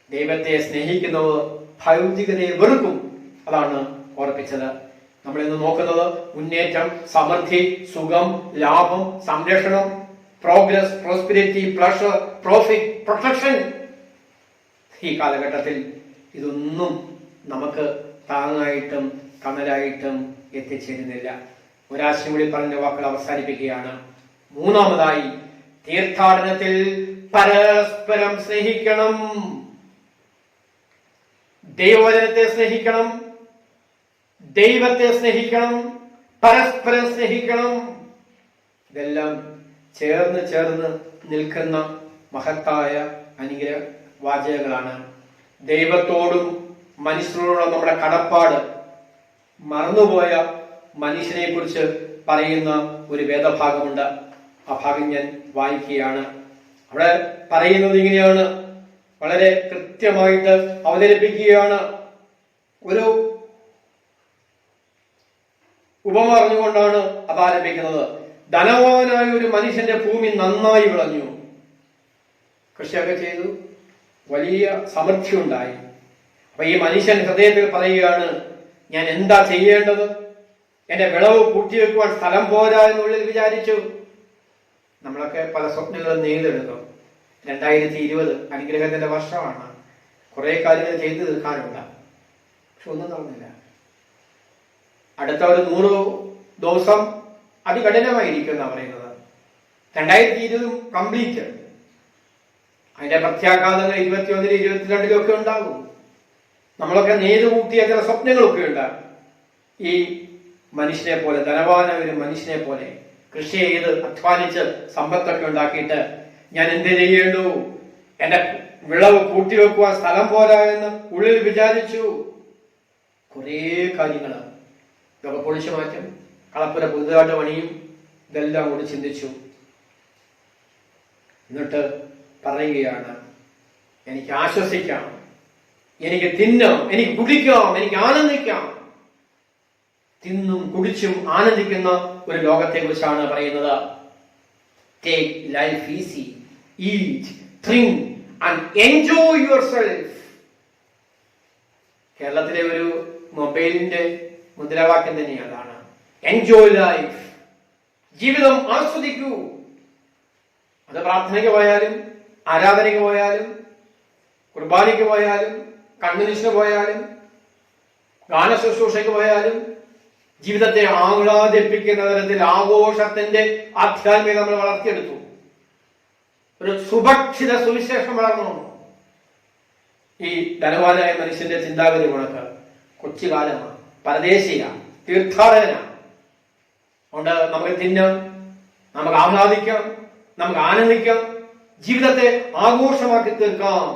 ദൈവത്തെ സ്നേഹിക്കുന്നവർ ഭൗതികതയെ വെറുക്കും. അതാണ് ഓർപ്പിച്ചത്. നമ്മൾ ഇന്ന് നോക്കുന്നത് മുന്നേറ്റം, സമൃദ്ധി, സുഖം, ലാഭം, സംരക്ഷണം, progress, prosperity, pleasure, profit, protection. ഈ കാലഘട്ടത്തിൽ ഇതൊന്നും നമുക്ക് താങ്ങായിട്ടും കമലായിട്ടും എത്തിച്ചേരുന്നില്ല. ഒരാശയം കൂടി പറഞ്ഞ വാക്കുകൾ അവസാനിപ്പിക്കുകയാണ്. 3-ാമതായി, തീർത്ഥാടനത്തിൽ പരസ്പരം സ്നേഹിക്കണം. ദൈവവചനത്തെ സ്നേഹിക്കണം, ദൈവത്തെ സ്നേഹിക്കണം, പരസ്പരം സ്നേഹിക്കണം. ഇതെല്ലാം ചേർന്ന് ചേർന്ന് നിൽക്കുന്ന മഹത്തായ അനുഗ്രഹ വാചകങ്ങളാണ്. ദൈവത്തോടും മനുഷ്യരോടുള്ള നമ്മുടെ കടപ്പാട് മറന്നുപോയ മനുഷ്യനെ കുറിച്ച് പറയുന്ന ഒരു വേദഭാഗമുണ്ട്. ആ ഭാഗം ഞാൻ വായിക്കുകയാണ്. അവിടെ പറയുന്നത് ഇങ്ങനെയാണ്, വളരെ കൃത്യമായിട്ട് അവതരിപ്പിക്കുകയാണ്. ഒരു ഉപമ പറഞ്ഞുകൊണ്ടാണ് അത് ആരംഭിക്കുന്നത്. ധനവാനായ ഒരു മനുഷ്യന്റെ ഭൂമി നന്നായി വിളഞ്ഞു, കൃഷിയൊക്കെ ചെയ്തു, വലിയ സമൃദ്ധി ഉണ്ടായി. അപ്പൊ ഈ മനുഷ്യൻ ഹൃദയത്തിൽ പറയുകയാണ്, ഞാൻ എന്താ ചെയ്യേണ്ടത്? എന്റെ വിളവ് കൂട്ടിവെക്കുവാൻ സ്ഥലം പോരാ എന്നുള്ളിൽ വിചാരിച്ചു. നമ്മളൊക്കെ പല സ്വപ്നങ്ങളും നെയ്തെടുക്കും. 2020 അനുഗ്രഹത്തിന്റെ വർഷമാണ്. കുറെ കാര്യങ്ങൾ ചെയ്തു തീർക്കാനുണ്ട്, പക്ഷെ ഒന്നും നടന്നില്ല. അടുത്ത ഒരു 100 ദിവസം അതികഠിനമായിരിക്കും എന്നാ പറയുന്നത്. 2020 കംപ്ലീറ്റ്. അതിന്റെ പ്രത്യാഘാതങ്ങൾ 21, 22 ഉണ്ടാകും. നമ്മളൊക്കെ നെയ്ത് കൂട്ടിയ ചില സ്വപ്നങ്ങളൊക്കെ ഉണ്ട്. ഈ മനുഷ്യനെ പോലെ, ധനവാനായ ഒരു മനുഷ്യനെ പോലെ കൃഷി ചെയ്ത് അധ്വാനിച്ച് സമ്പത്തൊക്കെ ഉണ്ടാക്കിയിട്ട് ഞാൻ എന്ത് ചെയ്യേണ്ടു? എന്റെ വിളവ് കൂട്ടിവെക്കുവാൻ സ്ഥലം പോരാ എന്ന് ഉള്ളിൽ വിചാരിച്ചു. കുറേ കാര്യങ്ങൾ ഇതൊക്കെ പൊളിച്ചു മാറ്റും, കളപ്പുര പുതുതായിട്ട് പണിയും, ഇതെല്ലാം കൂടി ചിന്തിച്ചു. എന്നിട്ട് പറയുകയാണ്, എനിക്ക് ആശ്വസിക്കാം, എനിക്ക് തിന്നാം, എനിക്ക് കുടിക്കാം, എനിക്ക് ആനന്ദിക്കാം. തിന്നും കുടിച്ചും ആനന്ദിക്കുന്ന ഒരു ലോകത്തെ കുറിച്ചാണ് പറയുന്നത്. Take life easy, eat, drink and enjoy your self. കേരളത്തിലെ ഒരു മൊബൈലിന്റെ മുദ്രാവാക്യം തന്നെ അതാണ്, എൻജോയ് ലൈഫ്. ജീവിതം ആസ്വദിക്കൂ. അത് പ്രാർത്ഥനയ്ക്ക് പോയാലും, ആരാധനയ്ക്ക് പോയാലും, കുർബാനയ്ക്ക് പോയാലും, കൺവെൻഷന് പോയാലും, ഗാന ശുശ്രൂഷയ്ക്ക് പോയാലും, ജീവിതത്തെ ആഹ്ലാദിപ്പിക്കുന്ന തരത്തിൽ ആഘോഷത്തിന്റെ ആധ്യാത്മികത നമ്മൾ വളർത്തിയെടുത്തു. ഒരു സുഭക്ഷിത സുവിശേഷം വളർന്നു. ഈ ധനവാനായ മനുഷ്യന്റെ ചിന്താഗതി കണക്ക് കൊച്ചുകാലമാണ്, പരദേശിയ, തീർത്ഥാടകനാണ്. അതുകൊണ്ട് നമുക്ക് തിന്നാം, നമുക്ക് ആഹ്ലാദിക്കാം, നമുക്ക് ആനന്ദിക്കാം, ജീവിതത്തെ ആഘോഷമാക്കി തീർക്കാം.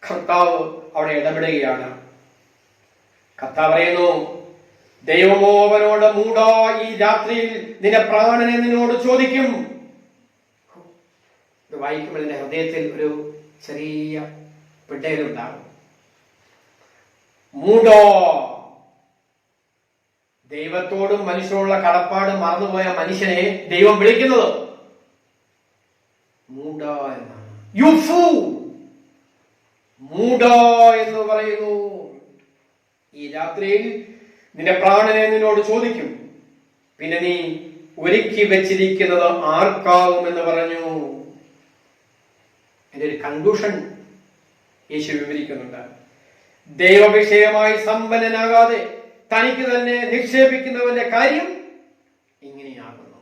കർത്താവ് അവിടെ ഇടപെടുകയാണ്. കർത്താവ് പറയുന്നു, ദൈവമോ അവനോട്, മൂടാ, ഈ രാത്രിയിൽ നിന്റെ പ്രാണനെ നിന്നോട് ചോദിക്കും. ഇത് വായിക്കുമ്പോൾ എന്റെ ഹൃദയത്തിൽ ഒരു ചെറിയ പിടയലുണ്ടാകും. മൂടോ, ദൈവത്തോടും മനുഷ്യരോടുള്ള കടപ്പാട് മറന്നുപോയ മനുഷ്യനെ ദൈവം വിളിക്കുന്നത് മൂട എന്നാണ്. യു ഫൂൾ, മൂട എന്ന് പറയുന്നു. ഈ രാത്രിയിൽ നിന്റെ പ്രാണനെ നിന്നോട് ചോദിക്കും, പിന്നെ നീ ഒരുക്കി വെച്ചിരിക്കുന്നത് ആർക്കാവും എന്ന് പറഞ്ഞു. എന്റെ ഒരു കൺക്ലൂഷൻ യേശു വിവരിക്കുന്നുണ്ട്. ദൈവവിഷയമായി സമ്പന്നനാകാതെ തനിക്ക് തന്നെ നിക്ഷേപിക്കുന്നവന്റെ കാര്യം ഇങ്ങനെയാകുന്നു.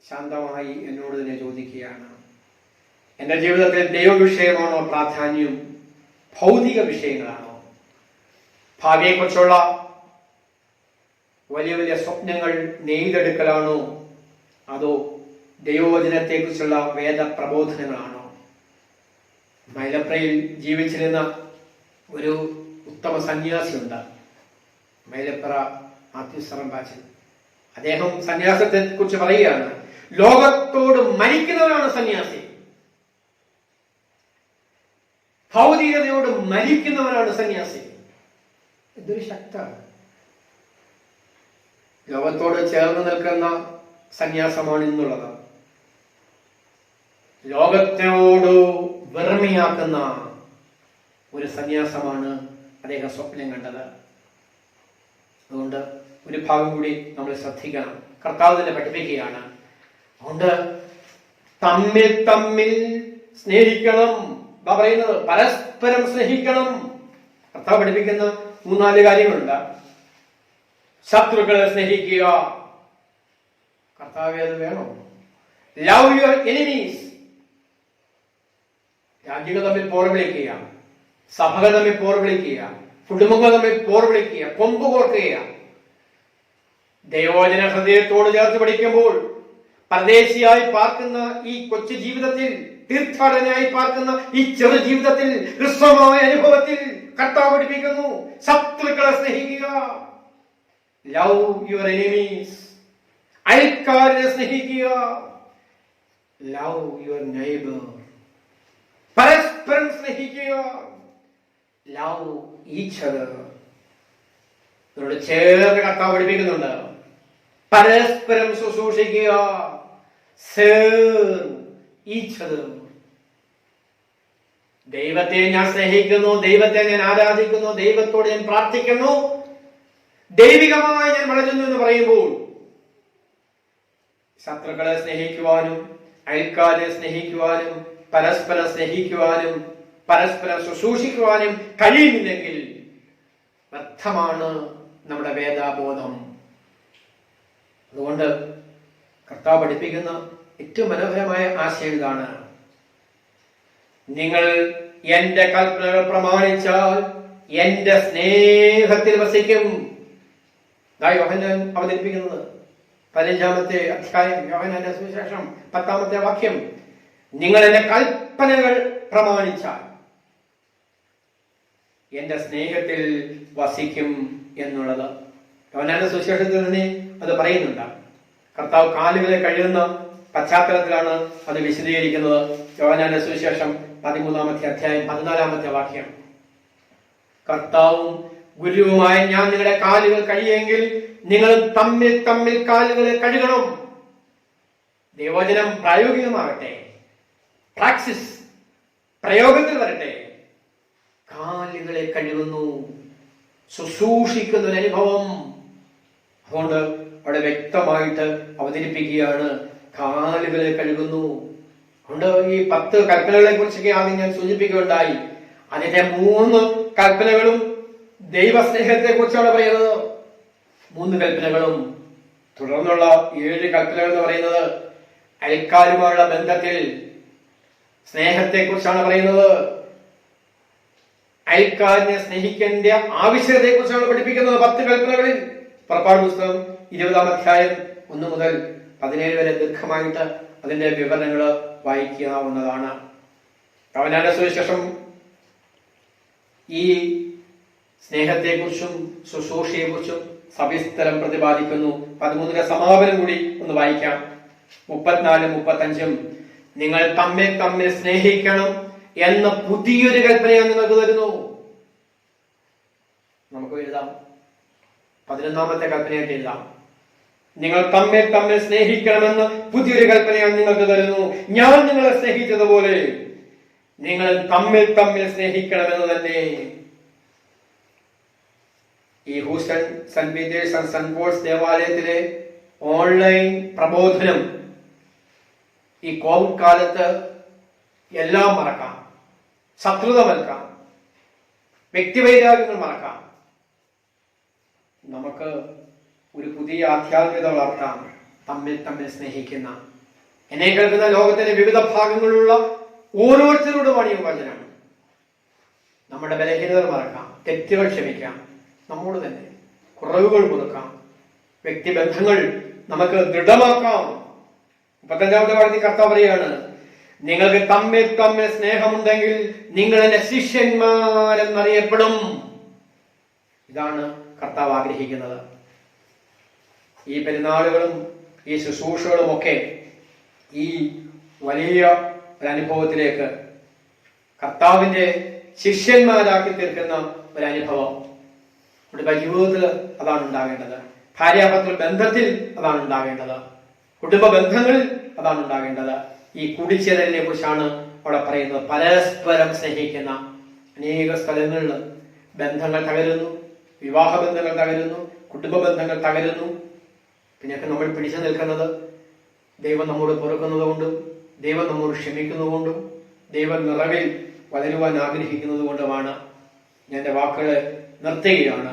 ശാന്തമായി എന്നോട് തന്നെ ചോദിക്കുകയാണ്, എന്റെ ജീവിതത്തിൽ ദൈവവിഷയമാണോ പ്രാധാന്യം, ഭൗതിക വിഷയങ്ങളാണോ? ഭാവിയെക്കുറിച്ചുള്ള വലിയ വലിയ സ്വപ്നങ്ങൾ നെയ്തെടുക്കലാണോ, അതോ ദൈവവചനത്തെക്കുറിച്ചുള്ള വേദപ്രബോധനങ്ങളാണോ? മൈലപ്രയിൽ ജീവിച്ചിരുന്ന ഒരു ഉത്തമ സന്യാസിയുണ്ട്, മൈലപ്ര മാത്യുസറമ്പാച്ചൻ. അദ്ദേഹം സന്യാസത്തെ കുറിച്ച് പറയുകയാണ്, ലോകത്തോട് മരിക്കുന്നവരാണ് സന്യാസി, ഭൗതികതയോട് മരിക്കുന്നവരാണ് സന്യാസി. ഇതൊരു ശക്തമാണ്. ലോകത്തോട് ചേർന്ന് നിൽക്കുന്ന സന്യാസമാണ് ഇന്നുള്ളത്. ലോകത്തോട് വെറുമയാക്കുന്ന ഒരു സന്യാസമാണ് അദ്ദേഹം സ്വപ്നം കണ്ടത്. അതുകൊണ്ട് ഒരു ഭാഗം കൂടി നമ്മൾ ശ്രദ്ധിക്കണം. കർത്താവ് തന്നെ പഠിപ്പിക്കുകയാണ്. അതുകൊണ്ട് തമ്മിൽ തമ്മിൽ സ്നേഹിക്കണം. പറയുന്നത് പരസ്പരം സ്നേഹിക്കണം. കർത്താവ് പഠിപ്പിക്കുന്ന 3-4 കാര്യങ്ങളുണ്ട്. ശത്രുക്കളെ സ്നേഹിക്കുക. കർത്താവേ, അത് വേണം. Love your enemies. രാജ്യങ്ങൾ തമ്മിൽ പോർ വിളിക്കുക, സഭകൾ തമ്മിൽ പോർ വിളിക്കുക, കുടുംബങ്ങൾ തമ്മിൽ പോർ വിളിക്കുക, കൊമ്പ് കോർക്കുക. ദൈവവചന ഹൃദയത്തോട് ചേർത്ത് പഠിക്കുമ്പോൾ പരദേശിയായി പാർക്കുന്ന ഈ കൊച്ചു ജീവിതത്തിൽ, തീർത്ഥാടനായി പാർക്കുന്ന ഈ ചെറു ജീവിതത്തിൽ, ഹ്രസ്വമായ അനുഭവത്തിൽ കർത്താവ് പഠിപ്പിക്കുന്നു, ശത്രുക്കളെ സ്നേഹിക്കുക. Love your enemies. അയൽക്കാരനെ സ്നേഹിക്കുക. Love your neighbour. പരസ്പരം സ്നേഹിക്കുക. Love each other. അതിനോട് ചേർന്ന് കർത്താവ് പഠിപ്പിക്കുന്നുണ്ട്. പരസ്പരം ശുശ്രൂഷിക്കുക. Serve each other. ദൈവത്തെ ഞാൻ സ്നേഹിക്കുന്നു, ദൈവത്തെ ഞാൻ ആരാധിക്കുന്നു, ദൈവത്തോട് ഞാൻ പ്രാർത്ഥിക്കുന്നു, ദൈവികമായി ഞാൻ വളരുന്നു എന്ന് പറയുമ്പോൾ ശത്രുക്കളെ സ്നേഹിക്കുവാനും അയൽക്കാരെ സ്നേഹിക്കുവാനും പരസ്പരം സ്നേഹിക്കുവാനും പരസ്പരം ശുശ്രൂഷിക്കുവാനും കഴിയുന്നില്ലെങ്കിൽ വ്യർത്ഥമാണ് നമ്മുടെ വേദാബോധം. അതുകൊണ്ട് കർത്താവ് പഠിപ്പിക്കുന്ന ഏറ്റവും മനോഹരമായ ആശയം ഇതാണ്: നിങ്ങൾ എന്റെ കൽപ്പനകൾ പ്രമാണിച്ചാൽ എന്റെ സ്നേഹത്തിൽ വസിക്കും. യോഹന്നാൻ അവതരിപ്പിക്കുന്നത് 15-ാമത്തെ അധ്യായം, യോഹന്നാന്റെ സുവിശേഷം 10-ാമത്തെ വാക്യം. നിങ്ങൾ എന്റെ കൽപ്പനകൾ പ്രമാണിച്ചാൽ എന്റെ സ്നേഹത്തിൽ വസിക്കും എന്നുള്ളത് യോഹന്നാന്റെ സുവിശേഷത്തിൽ തന്നെ അത് പറയുന്നുണ്ട്. കർത്താവ് കാലുകളെ കഴുകുന്ന പശ്ചാത്തലത്തിലാണ് അത് വിശദീകരിക്കുന്നത്. യോഹന്നാന്റെ സുവിശേഷം 13-ാമത്തെ അധ്യായം 14-ാമത്തെ വാക്യം. കർത്താവും ഗുരുവുമായ ഞാൻ നിങ്ങളുടെ കാലുകൾ കഴിയെങ്കിൽ നിങ്ങൾ തമ്മിൽ തമ്മിൽ കാലുകളെ കഴുകണം. ദൈവവചനം പ്രായോഗികമാകട്ടെ, പ്രാക്സിസ് പ്രയോഗത്തിൽ വരട്ടെ. കാലുകളെ കഴുകുന്നു, ശുശ്രൂഷിക്കുന്ന ഒരു അനുഭവം. അതുകൊണ്ട് അവിടെ വ്യക്തമായിട്ട് അവതരിപ്പിക്കുകയാണ്, കാലുകളെ കഴുകുന്നു. അതുകൊണ്ട് ഈ 10 കൽപ്പനകളെ കുറിച്ചൊക്കെ ആദ്യം ഞാൻ സൂചിപ്പിക്കുകയുണ്ടായി. അതിന്റെ 3 കൽപ്പനകളും ദൈവസ്നേഹത്തെ കുറിച്ചാണ് പറയുന്നത്. 3 കൽപ്പനകളും. തുടർന്നുള്ള 7 കൽപ്പനകൾ എന്ന് പറയുന്നത് അയൽക്കാരുമായുള്ള ബന്ധത്തിൽ സ്നേഹത്തെ കുറിച്ചാണ് പറയുന്നത്. അയൽക്കാരനെ സ്നേഹിക്കേണ്ട ആവശ്യകതയെ കുറിച്ചാണ് പഠിപ്പിക്കുന്നത് 10 കൽപ്പനകളിൽ. പുറപ്പാട് പുസ്തകം 20-ാം അധ്യായം 1 മുതൽ 17 വരെ ദീർഘമായിട്ട് അതിന്റെ വിവരണങ്ങൾ വായിക്കാവുന്നതാണ്. യോഹന്നാന്റെ സുവിശേഷം ഈ സ്നേഹത്തെക്കുറിച്ചും ശുശ്രൂഷയെക്കുറിച്ചും സവിസ്തരം പ്രതിപാദിക്കുന്നു. 13-ന്റെ സമാപനം കൂടി ഒന്ന് വായിക്കാം. 34-35. നിങ്ങൾ തമ്മിൽ തമ്മിൽ സ്നേഹിക്കണം എന്ന പുതിയൊരു കൽപ്പനയാണ് നിങ്ങൾക്ക് തരുന്നു. നമുക്ക് എഴുതാം, 11-ാമത്തെ കൽപ്പനയായിട്ട് എഴുതാം. നിങ്ങൾ തമ്മിൽ തമ്മിൽ സ്നേഹിക്കണമെന്ന് പുതിയൊരു കൽപ്പനയാണ് നിങ്ങൾക്ക് തരുന്നു. ഞാൻ നിങ്ങളെ സ്നേഹിച്ചതുപോലെ നിങ്ങൾ തമ്മിൽ തമ്മിൽ സ്നേഹിക്കണമെന്ന് തന്നെ. ഈ Houston Saint Peter's and Saint Paul's ദേവാലയത്തിലെ ഓൺലൈൻ പ്രബോധനം ഈ കോവിഡ് കാലത്ത് എല്ലാം മറക്കാം, ശത്രുത മറക്കാം, വ്യക്തിവൈരാഗ്യങ്ങൾ മറക്കാം. നമുക്ക് ഒരു പുതിയ ആധ്യാത്മികത വളർത്താം. തമ്മിൽ തമ്മിൽ സ്നേഹിക്കുന്ന, എന്നെ കേൾക്കുന്ന ലോകത്തിന്റെ വിവിധ ഭാഗങ്ങളിലുള്ള ഓരോരുത്തരോടുമാണ് ഈ വചനം. നമ്മുടെ ബലഹീനതകൾ മറക്കാം, തെറ്റുകൾ ക്ഷമിക്കാം, നമ്മോട് തന്നെ കുറവുകൾ മുറുക്കാം, വ്യക്തിബന്ധങ്ങൾ നമുക്ക് ദൃഢമാക്കാം. 35-ാമത്തെ വാക്യത്തിൽ കർത്താവ് പറയാണ്, നിങ്ങൾക്ക് തമ്മിൽ തമ്മിൽ സ്നേഹമുണ്ടെങ്കിൽ നിങ്ങൾ എന്റെ ശിഷ്യന്മാരെന്നറിയപ്പെടും. ഇതാണ് കർത്താവ് ആഗ്രഹിക്കുന്നത്. ഈ പെരുന്നാളുകളും ഈ ശുശ്രൂഷകളും ഒക്കെ ഈ വലിയ ഒരു അനുഭവത്തിലേക്ക് കർത്താവിന്റെ ശിഷ്യന്മാരാക്കി തീർക്കുന്ന ഒരു അനുഭവം. കുടുംബ ജീവിതത്തിൽ അതാണ് ഉണ്ടാകേണ്ടത്. ഭാര്യാഭർത്തൃ ബന്ധത്തിൽ അതാണ് ഉണ്ടാകേണ്ടത്. കുടുംബ ബന്ധങ്ങളിൽ അതാണ് ഉണ്ടാകേണ്ടത്. ഈ കൂടിച്ചേരലിനെ കുറിച്ചാണ് അവിടെ പറയുന്നത്. പരസ്പരം സ്നേഹിക്കുന്ന അനേക സ്ഥലങ്ങളിൽ ബന്ധങ്ങൾ തകരുന്നു, വിവാഹ ബന്ധങ്ങൾ തകരുന്നു, കുടുംബ ബന്ധങ്ങൾ തകരുന്നു. പിന്നെയൊക്കെ നമ്മൾ പിടിച്ചു നിൽക്കുന്നത് ദൈവം നമ്മോട് പൊറുക്കുന്നത് കൊണ്ടും ദൈവം നമ്മോട് ക്ഷമിക്കുന്നത് കൊണ്ടും ദൈവം നിറവിൽ വളരുവാൻ ആഗ്രഹിക്കുന്നത് കൊണ്ടുമാണ്. ഞാൻ എൻ്റെ വാക്കുകൾ നിർത്തുകയാണ്.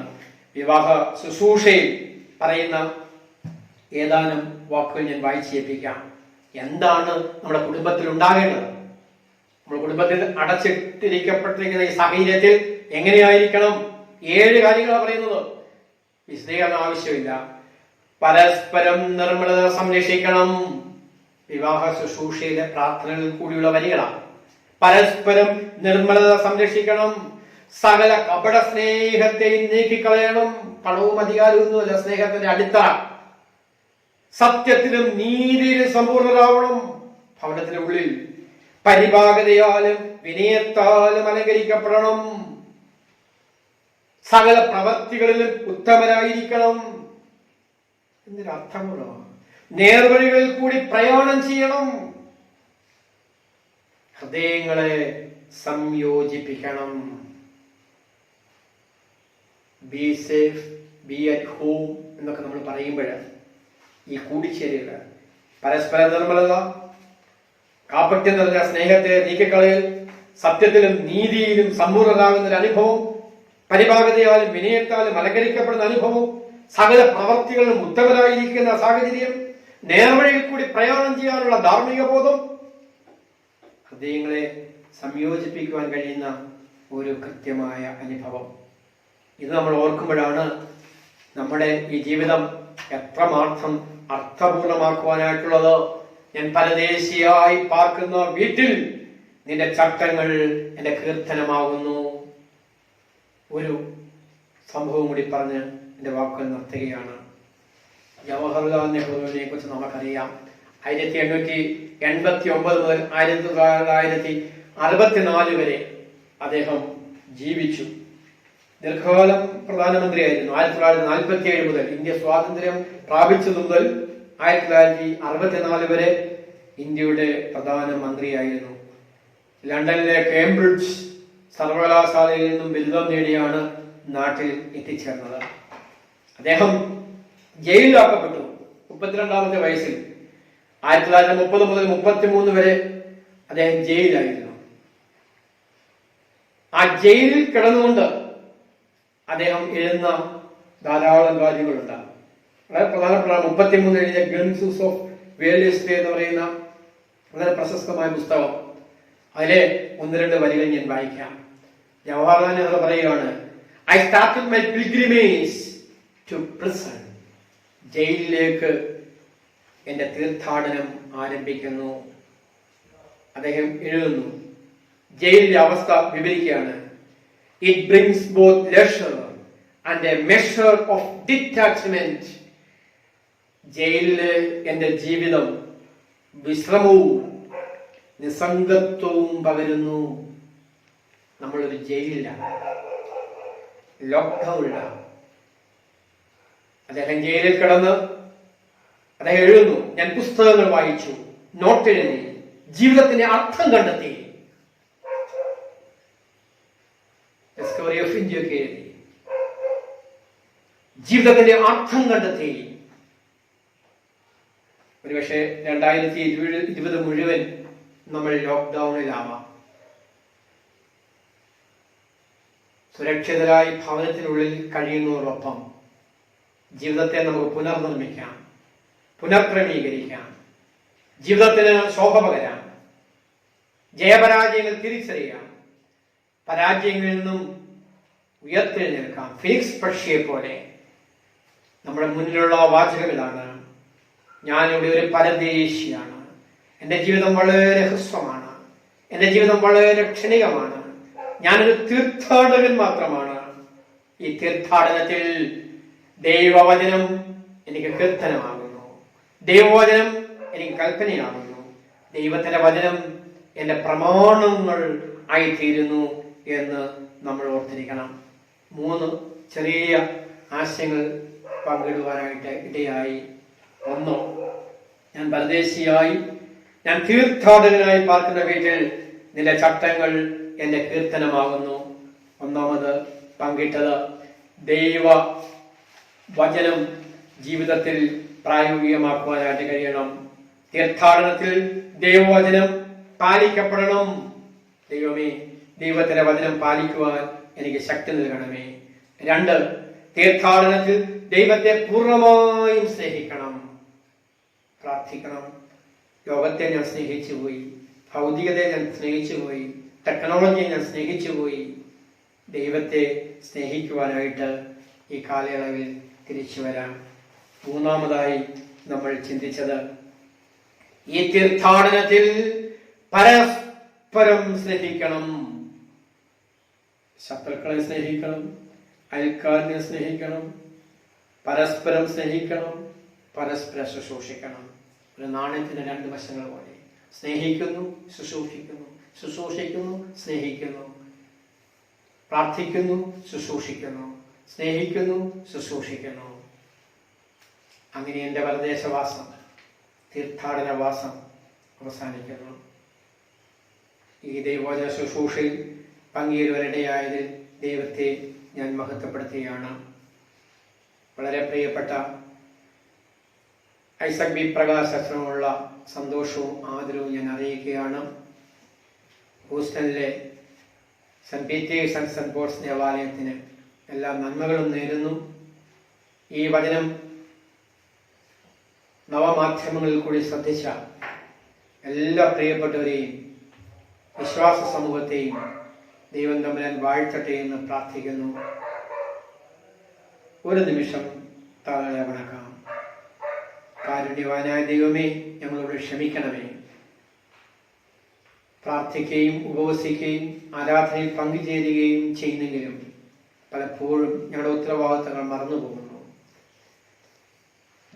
വിവാഹ ശുശ്രൂഷയിൽ പറയുന്ന ഏതാനും വാക്കുകൾ ഞാൻ വായിച്ചേൽപ്പിക്കാം. എന്താണ് നമ്മുടെ കുടുംബത്തിൽ ഉണ്ടാകേണ്ടത്? നമ്മുടെ കുടുംബത്തിൽ അടച്ചിട്ടിരിക്കപ്പെട്ടിരിക്കുന്ന ഈ സാഹചര്യത്തിൽ എങ്ങനെയായിരിക്കണം? 7 കാര്യങ്ങളാണ് പറയുന്നത്. വിശദീകരണം ആവശ്യമില്ല. പരസ്പരം നിർമ്മലത സംരക്ഷിക്കണം. വിവാഹ ശുശ്രൂഷയിലെ പ്രാർത്ഥനകളിൽ കൂടിയുള്ള വരികളാണ്. പരസ്പരം നിർമ്മലത സംരക്ഷിക്കണം. സകല കപട സ്നേഹത്തെയും നീക്കിക്കളയണം. പണവും അധികാരമൊന്നുമല്ല സ്നേഹത്തിന്റെ അടിത്തറ. സത്യത്തിലും നീതിയിലും സമ്പൂർണ്ണരാവണം. ഭവനത്തിന്റെ ഉള്ളിൽ പരിപാകതയാലും വിനയത്താലും അലങ്കരിക്കപ്പെടണം. സകല പ്രവർത്തികളിലും ഉത്തമരായിരിക്കണം. എന്നൊരർത്ഥമുള്ളോ? നേർവഴികളിൽ കൂടി പ്രയാണം ചെയ്യണം. ഹൃദയങ്ങളെ സംയോജിപ്പിക്കണം. Be safe, be at home എന്നൊക്കെ നമ്മൾ പറയുമ്പോൾ ഈ കൂടിച്ചേരുക പരസ്പര നിർമ്മലത, കാപട്യം നിറഞ്ഞ സ്നേഹത്തെ നീക്കിക്കളയൽ, സത്യത്തിലും നീതിയിലും സമ്പൂർണ്ണരാകുന്ന ഒരു അനുഭവം, പരിഭാഗതയാലും വിനയത്താലും അലങ്കരിക്കപ്പെടുന്ന അനുഭവം, സകല പ്രവർത്തികളിലും ഉത്തമരായിരിക്കുന്ന സാഹചര്യം, നേർവഴിയിൽ കൂടി പ്രയാണം ചെയ്യാനുള്ള ധാർമ്മിക ബോധം, ഹൃദയങ്ങളെ സംയോജിപ്പിക്കുവാൻ കഴിയുന്ന ഒരു കൃത്യമായ അനുഭവം. ഇത് നമ്മൾ ഓർക്കുമ്പോഴാണ് നമ്മുടെ ഈ ജീവിതം എത്രമാത്രം അർത്ഥപൂർണമാക്കുവാനായിട്ടുള്ളത്. ഞാൻ പരദേശിയായി പാർക്കുന്ന വീട്ടിൽ നിന്റെ ചട്ടങ്ങൾ എന്റെ കീർത്തനമാകുന്നു. ഒരു സംഭവം കൂടി പറഞ്ഞ് എന്റെ വാക്കുകൾ നിർത്തുകയാണ്. ജവഹർലാൽ നെഹ്റുവിനെ കുറിച്ച് നമുക്കറിയാം. 1889 മുതൽ 1964 വരെ അദ്ദേഹം ജീവിച്ചു. ദീർഘകാലം പ്രധാനമന്ത്രിയായിരുന്നു. 1947 മുതൽ ഇന്ത്യ സ്വാതന്ത്ര്യം പ്രാപിച്ചതു മുതൽ 1964 വരെ ഇന്ത്യയുടെ പ്രധാനമന്ത്രിയായിരുന്നു. ലണ്ടനിലെ കേംബ്രിഡ്ജ് സർവകലാശാലയിൽ നിന്നും ബിരുദം നേടിയാണ് നാട്ടിൽ എത്തിച്ചേർന്നത്. അദ്ദേഹം ജയിലിലാക്കപ്പെട്ടു 32ാമത്തെ വയസ്സിൽ. 1930 മുതൽ 33 വരെ അദ്ദേഹം ജയിലിലായിരുന്നു. ആ ജയിലിൽ കിടന്നുകൊണ്ട് അദ്ദേഹം എഴുതുന്ന ധാരാളം കാര്യങ്ങളുണ്ട്. വളരെ പ്രധാനപ്പെട്ട 33 എഴുതിയ ഗ്ലിംസസ് ഓഫ് വേരിയസ് ഡേ എന്ന് പറയുന്ന വളരെ പ്രശസ്തമായ പുസ്തകം. അതിലെ 1-2 വരികൾ ഞാൻ വായിക്കാം. ജവഹർലാൽ നെഹ്റു പറയുകയാണ്, I started my pilgrimage to prison. ജയിലിലേക്ക് എന്റെ തീർത്ഥാടനം ആരംഭിക്കുന്നു. അദ്ദേഹം എഴുതുന്നു, ജയിലിന്റെ അവസ്ഥ വിവരിക്കുകയാണ്. It brings both leisure and a measure of detachment. ജയിലിലെ എന്റെ ജീവിതം വിശ്രമവും നിസ്സംഗത്വവും പകരുന്നു. നമ്മളൊരു ജയിലിലാണ്, ലോക്ക്ഡൌണിലാണ്. അദ്ദേഹം ജയിലിൽ കിടന്ന് അദ്ദേഹം എഴുതുന്നു, ഞാൻ പുസ്തകങ്ങൾ വായിച്ചു, നോട്ട് എഴുതി, ജീവിതത്തിന്റെ അർത്ഥം കണ്ടെത്തി. ഡിസ്കവറി ഓഫ് ഇന്ത്യ ഒക്കെ എഴുതി, ജീവിതത്തിന്റെ അർത്ഥം കണ്ടെത്തി. ഒരുപക്ഷെ 2020 മുഴുവൻ നമ്മൾ ലോക്ക്ഡൌണിലാവാം. സുരക്ഷിതരായി ഭവനത്തിനുള്ളിൽ കഴിയുന്നതോടൊപ്പം ജീവിതത്തെ നമുക്ക് പുനർനിർമ്മിക്കാം, പുനർക്രമീകരിക്കാം, ജീവിതത്തിന് ശോഭ പകരാം, ജയപരാജയങ്ങൾ തിരിച്ചറിയാം, പരാജയങ്ങളിൽ നിന്നും ഉയർത്തെഴുന്നേൽക്കാം. ഫീനിക്സ് പക്ഷിയെ പോലെ. നമ്മുടെ മുന്നിലുള്ള വാചകം ഇതാണ്, ഞാനിവിടെ ഒരു പരദേശിയാണ്, എന്റെ ജീവിതം വളരെ ഹ്രസ്വമാണ്, എന്റെ ജീവിതം വളരെ ക്ഷണികമാണ്, ഞാനൊരു തീർത്ഥാടകൻ മാത്രമാണ്. ഈ തീർത്ഥാടനത്തിൽ ദൈവവചനം എനിക്ക് കീർത്തനമാകുന്നു, ദൈവവചനം എനിക്ക് കൽപ്പനയാകുന്നു, ദൈവത്തിന്റെ വചനം എന്റെ പ്രമാണങ്ങൾ ആയിത്തീരുന്നു എന്ന് നമ്മൾ ഓർത്തിരിക്കണം. 3 ചെറിയ ആശയങ്ങൾ പങ്കിടുവാനായിട്ട് ഇടയായി. 1, ഞാൻ പരദേശിയായി, ഞാൻ തീർത്ഥാടകനായി പാർക്കുന്ന വീട്ടിൽ നിന്റെ ചട്ടങ്ങൾ എന്റെ കീർത്തനമാകുന്നു. 1ാമത് പങ്കിട്ടത് ദൈവ വചനം ജീവിതത്തിൽ പ്രായോഗികമാക്കുവാനായിട്ട് കഴിയണം. തീർത്ഥാടനത്തിൽ ദൈവവചനം പാലിക്കപ്പെടണം. ദൈവമേ, ദൈവത്തിന്റെ വചനം പാലിക്കുവാൻ എനിക്ക് ശക്തി നൽകണമേ. 2, തീർത്ഥാടനത്തിൽ ദൈവത്തെ പൂർണ്ണമായും സ്നേഹിക്കണം, പ്രാർത്ഥിക്കണം. ലോകത്തെ ഞാൻ സ്നേഹിച്ചു പോയി, ഭൗതികതയെ ഞാൻ സ്നേഹിച്ചു പോയി, ടെക്നോളജിയെ ഞാൻ സ്നേഹിച്ചു പോയി. ദൈവത്തെ സ്നേഹിക്കുവാനായിട്ട് ഈ കാലയളവിൽ തിരിച്ചു വരാം. 3ാമതായി നമ്മൾ ചിന്തിച്ചത്, ഈ തീർത്ഥാടനത്തിൽ പരസ്പരം സ്നേഹിക്കണം. ശത്രുക്കളെ സ്നേഹിക്കണം, അയൽക്കാരനെ സ്നേഹിക്കണം, പരസ്പരം സ്നേഹിക്കണം, പരസ്പരം ശുശ്രൂഷിക്കണം. ഒരു നാണയത്തിന് 2 വശങ്ങൾ പോലെ. സ്നേഹിക്കുന്നു, ശുശ്രൂഷിക്കുന്നു, ശുശ്രൂഷിക്കുന്നു, സ്നേഹിക്കുന്നു, പ്രാർത്ഥിക്കുന്നു, ശുശ്രൂഷിക്കുന്നു. സ്നേഹിക്കുന്നു, ശുശ്രൂഷിക്കുന്നു. അങ്ങനെ എൻ്റെ പരദേശവാസം, തീർത്ഥാടനവാസം അവസാനിക്കുന്നു. ഈ ദൈവവചന ശുശ്രൂഷയിൽ പങ്കുചേരുവാനിടയായതിൽ ദൈവത്തെ ഞാൻ മഹത്വപ്പെടുത്തുകയാണ്. വളരെ പ്രിയപ്പെട്ട ഐസക് ബി പ്രകാശ് അച്ഛനുമുള്ള സന്തോഷവും ആദരവും ഞാൻ അറിയിക്കുകയാണ്. ഹൂസ്റ്റണിലെ Saint Peter's and Saint Paul's ദേവാലയത്തിന് എല്ലാ നന്മകളും നേരുന്നു. ഈ വചനം നവമാധ്യമങ്ങളിൽ കൂടി ശ്രദ്ധിച്ച എല്ലാ പ്രിയപ്പെട്ടവരെയും വിശ്വാസ സമൂഹത്തെയും ദൈവം തമ്പുരാൻ വാഴ്ത്തട്ടെ എന്ന് പ്രാർത്ഥിക്കുന്നു. ഒരു നിമിഷം താഴെ വണക്കാം. കാരുണ്യവാനായ ദൈവമേ, ഞങ്ങളോട് ക്ഷമിക്കണമേ. പ്രാർത്ഥിക്കുകയും ഉപവസിക്കുകയും ആരാധനയിൽ പങ്കുചേരുകയും ചെയ്യുന്നെങ്കിലും പലപ്പോഴും ഞങ്ങളുടെ ഉത്തരവാദിത്തങ്ങൾ മറന്നുപോകുന്നു.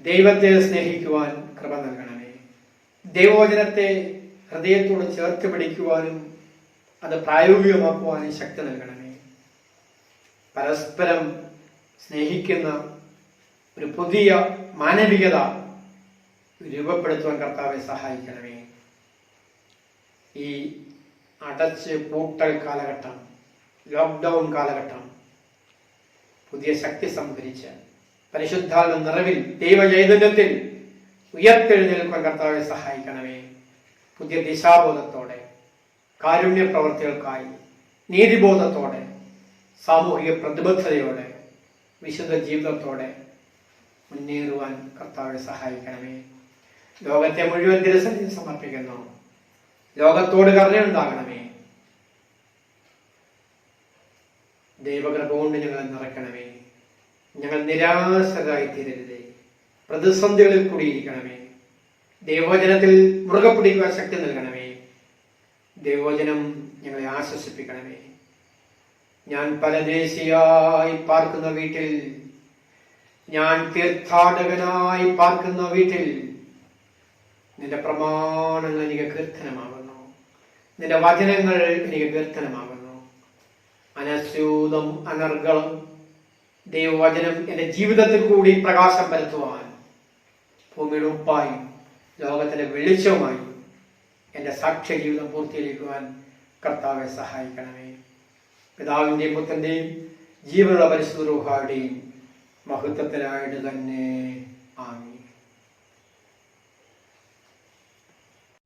ദൈവത്തെ സ്നേഹിക്കുവാൻ കൃപ നൽകണമേ. ദൈവവചനത്തെ ഹൃദയത്തോട് ചേർത്ത് പിടിക്കുവാനും അത് പ്രായോഗികമാക്കുവാനും ശക്തി നൽകണമേ. പരസ്പരം സ്നേഹിക്കുന്ന ഒരു പുതിയ മാനവികത രൂപപ്പെടുത്തുവാൻ കർത്താവെ സഹായിക്കണമേ. ഈ അടച്ച് പൂട്ടൽ കാലഘട്ടം, ലോക്ക്ഡൗൺ കാലഘട്ടം പുതിയ ശക്തി സംഭരിച്ച് പരിശുദ്ധാത്മ നിറവിൽ ദൈവചൈതന്യത്തിൽ ഉയർത്തെഴുന്നേൽക്കാൻ കർത്താവെ സഹായിക്കണമേ. പുതിയ ദിശാബോധത്തോടെ, കാരുണ്യ പ്രവർത്തികൾക്കായി നീതിബോധത്തോടെ, സാമൂഹിക പ്രതിബദ്ധതയോടെ, വിശുദ്ധ ജീവിതത്തോടെ മുന്നേറുവാൻ കർത്താവെ സഹായിക്കണമേ. ലോകത്തെ മുഴുവൻ തിരുസന്നിധിയിൽ സമർപ്പിക്കുന്നു. ലോകത്തോട് കരുണയുണ്ടാകണമേ. ദൈവകൃപ കൊണ്ട് ഞങ്ങളെ നിറയ്ക്കണമേ. ഞങ്ങൾ നിരാശരായി തീരരുതേ. പ്രതിസന്ധികളിൽ കൂടിയിരിക്കണമേ. ദൈവവചനത്തിൽ മുറുകെ പിടിക്കുവാൻ ശക്തി നൽകണമേ. ദൈവവചനം ഞങ്ങളെ ആശ്വസിപ്പിക്കണമേ. ഞാൻ പരദേശിയായി പാർക്കുന്ന വീട്ടിൽ, ഞാൻ തീർത്ഥാടകനായി പാർക്കുന്ന വീട്ടിൽ നിന്റെ പ്രമാണങ്ങൾ എനിക്ക് കീർത്തനമാകുന്നു. നിന്റെ വചനങ്ങൾ എനിക്ക് കീർത്തനമാകുന്നു. അനസ്യൂതം അനർഗളം ദൈവവചനം എൻ്റെ ജീവിതത്തിൽ കൂടി പ്രകാശം പരത്തുവാൻ ഭൂമിയുടെ ഉപ്പായി ലോകത്തിന്റെ വെളിച്ചവുമായി എൻ്റെ സാക്ഷ്യ ജീവിതം പൂർത്തീകരിക്കുവാൻ കർത്താവെ സഹായിക്കണമേ. പിതാവിൻ്റെയും പുത്രൻ്റെയും ജീവനുള്ള പരിശുദ്ധ റൂഹായുടെയും മഹത്വത്തിനായിട്ട് തന്നെ ആമേൻ.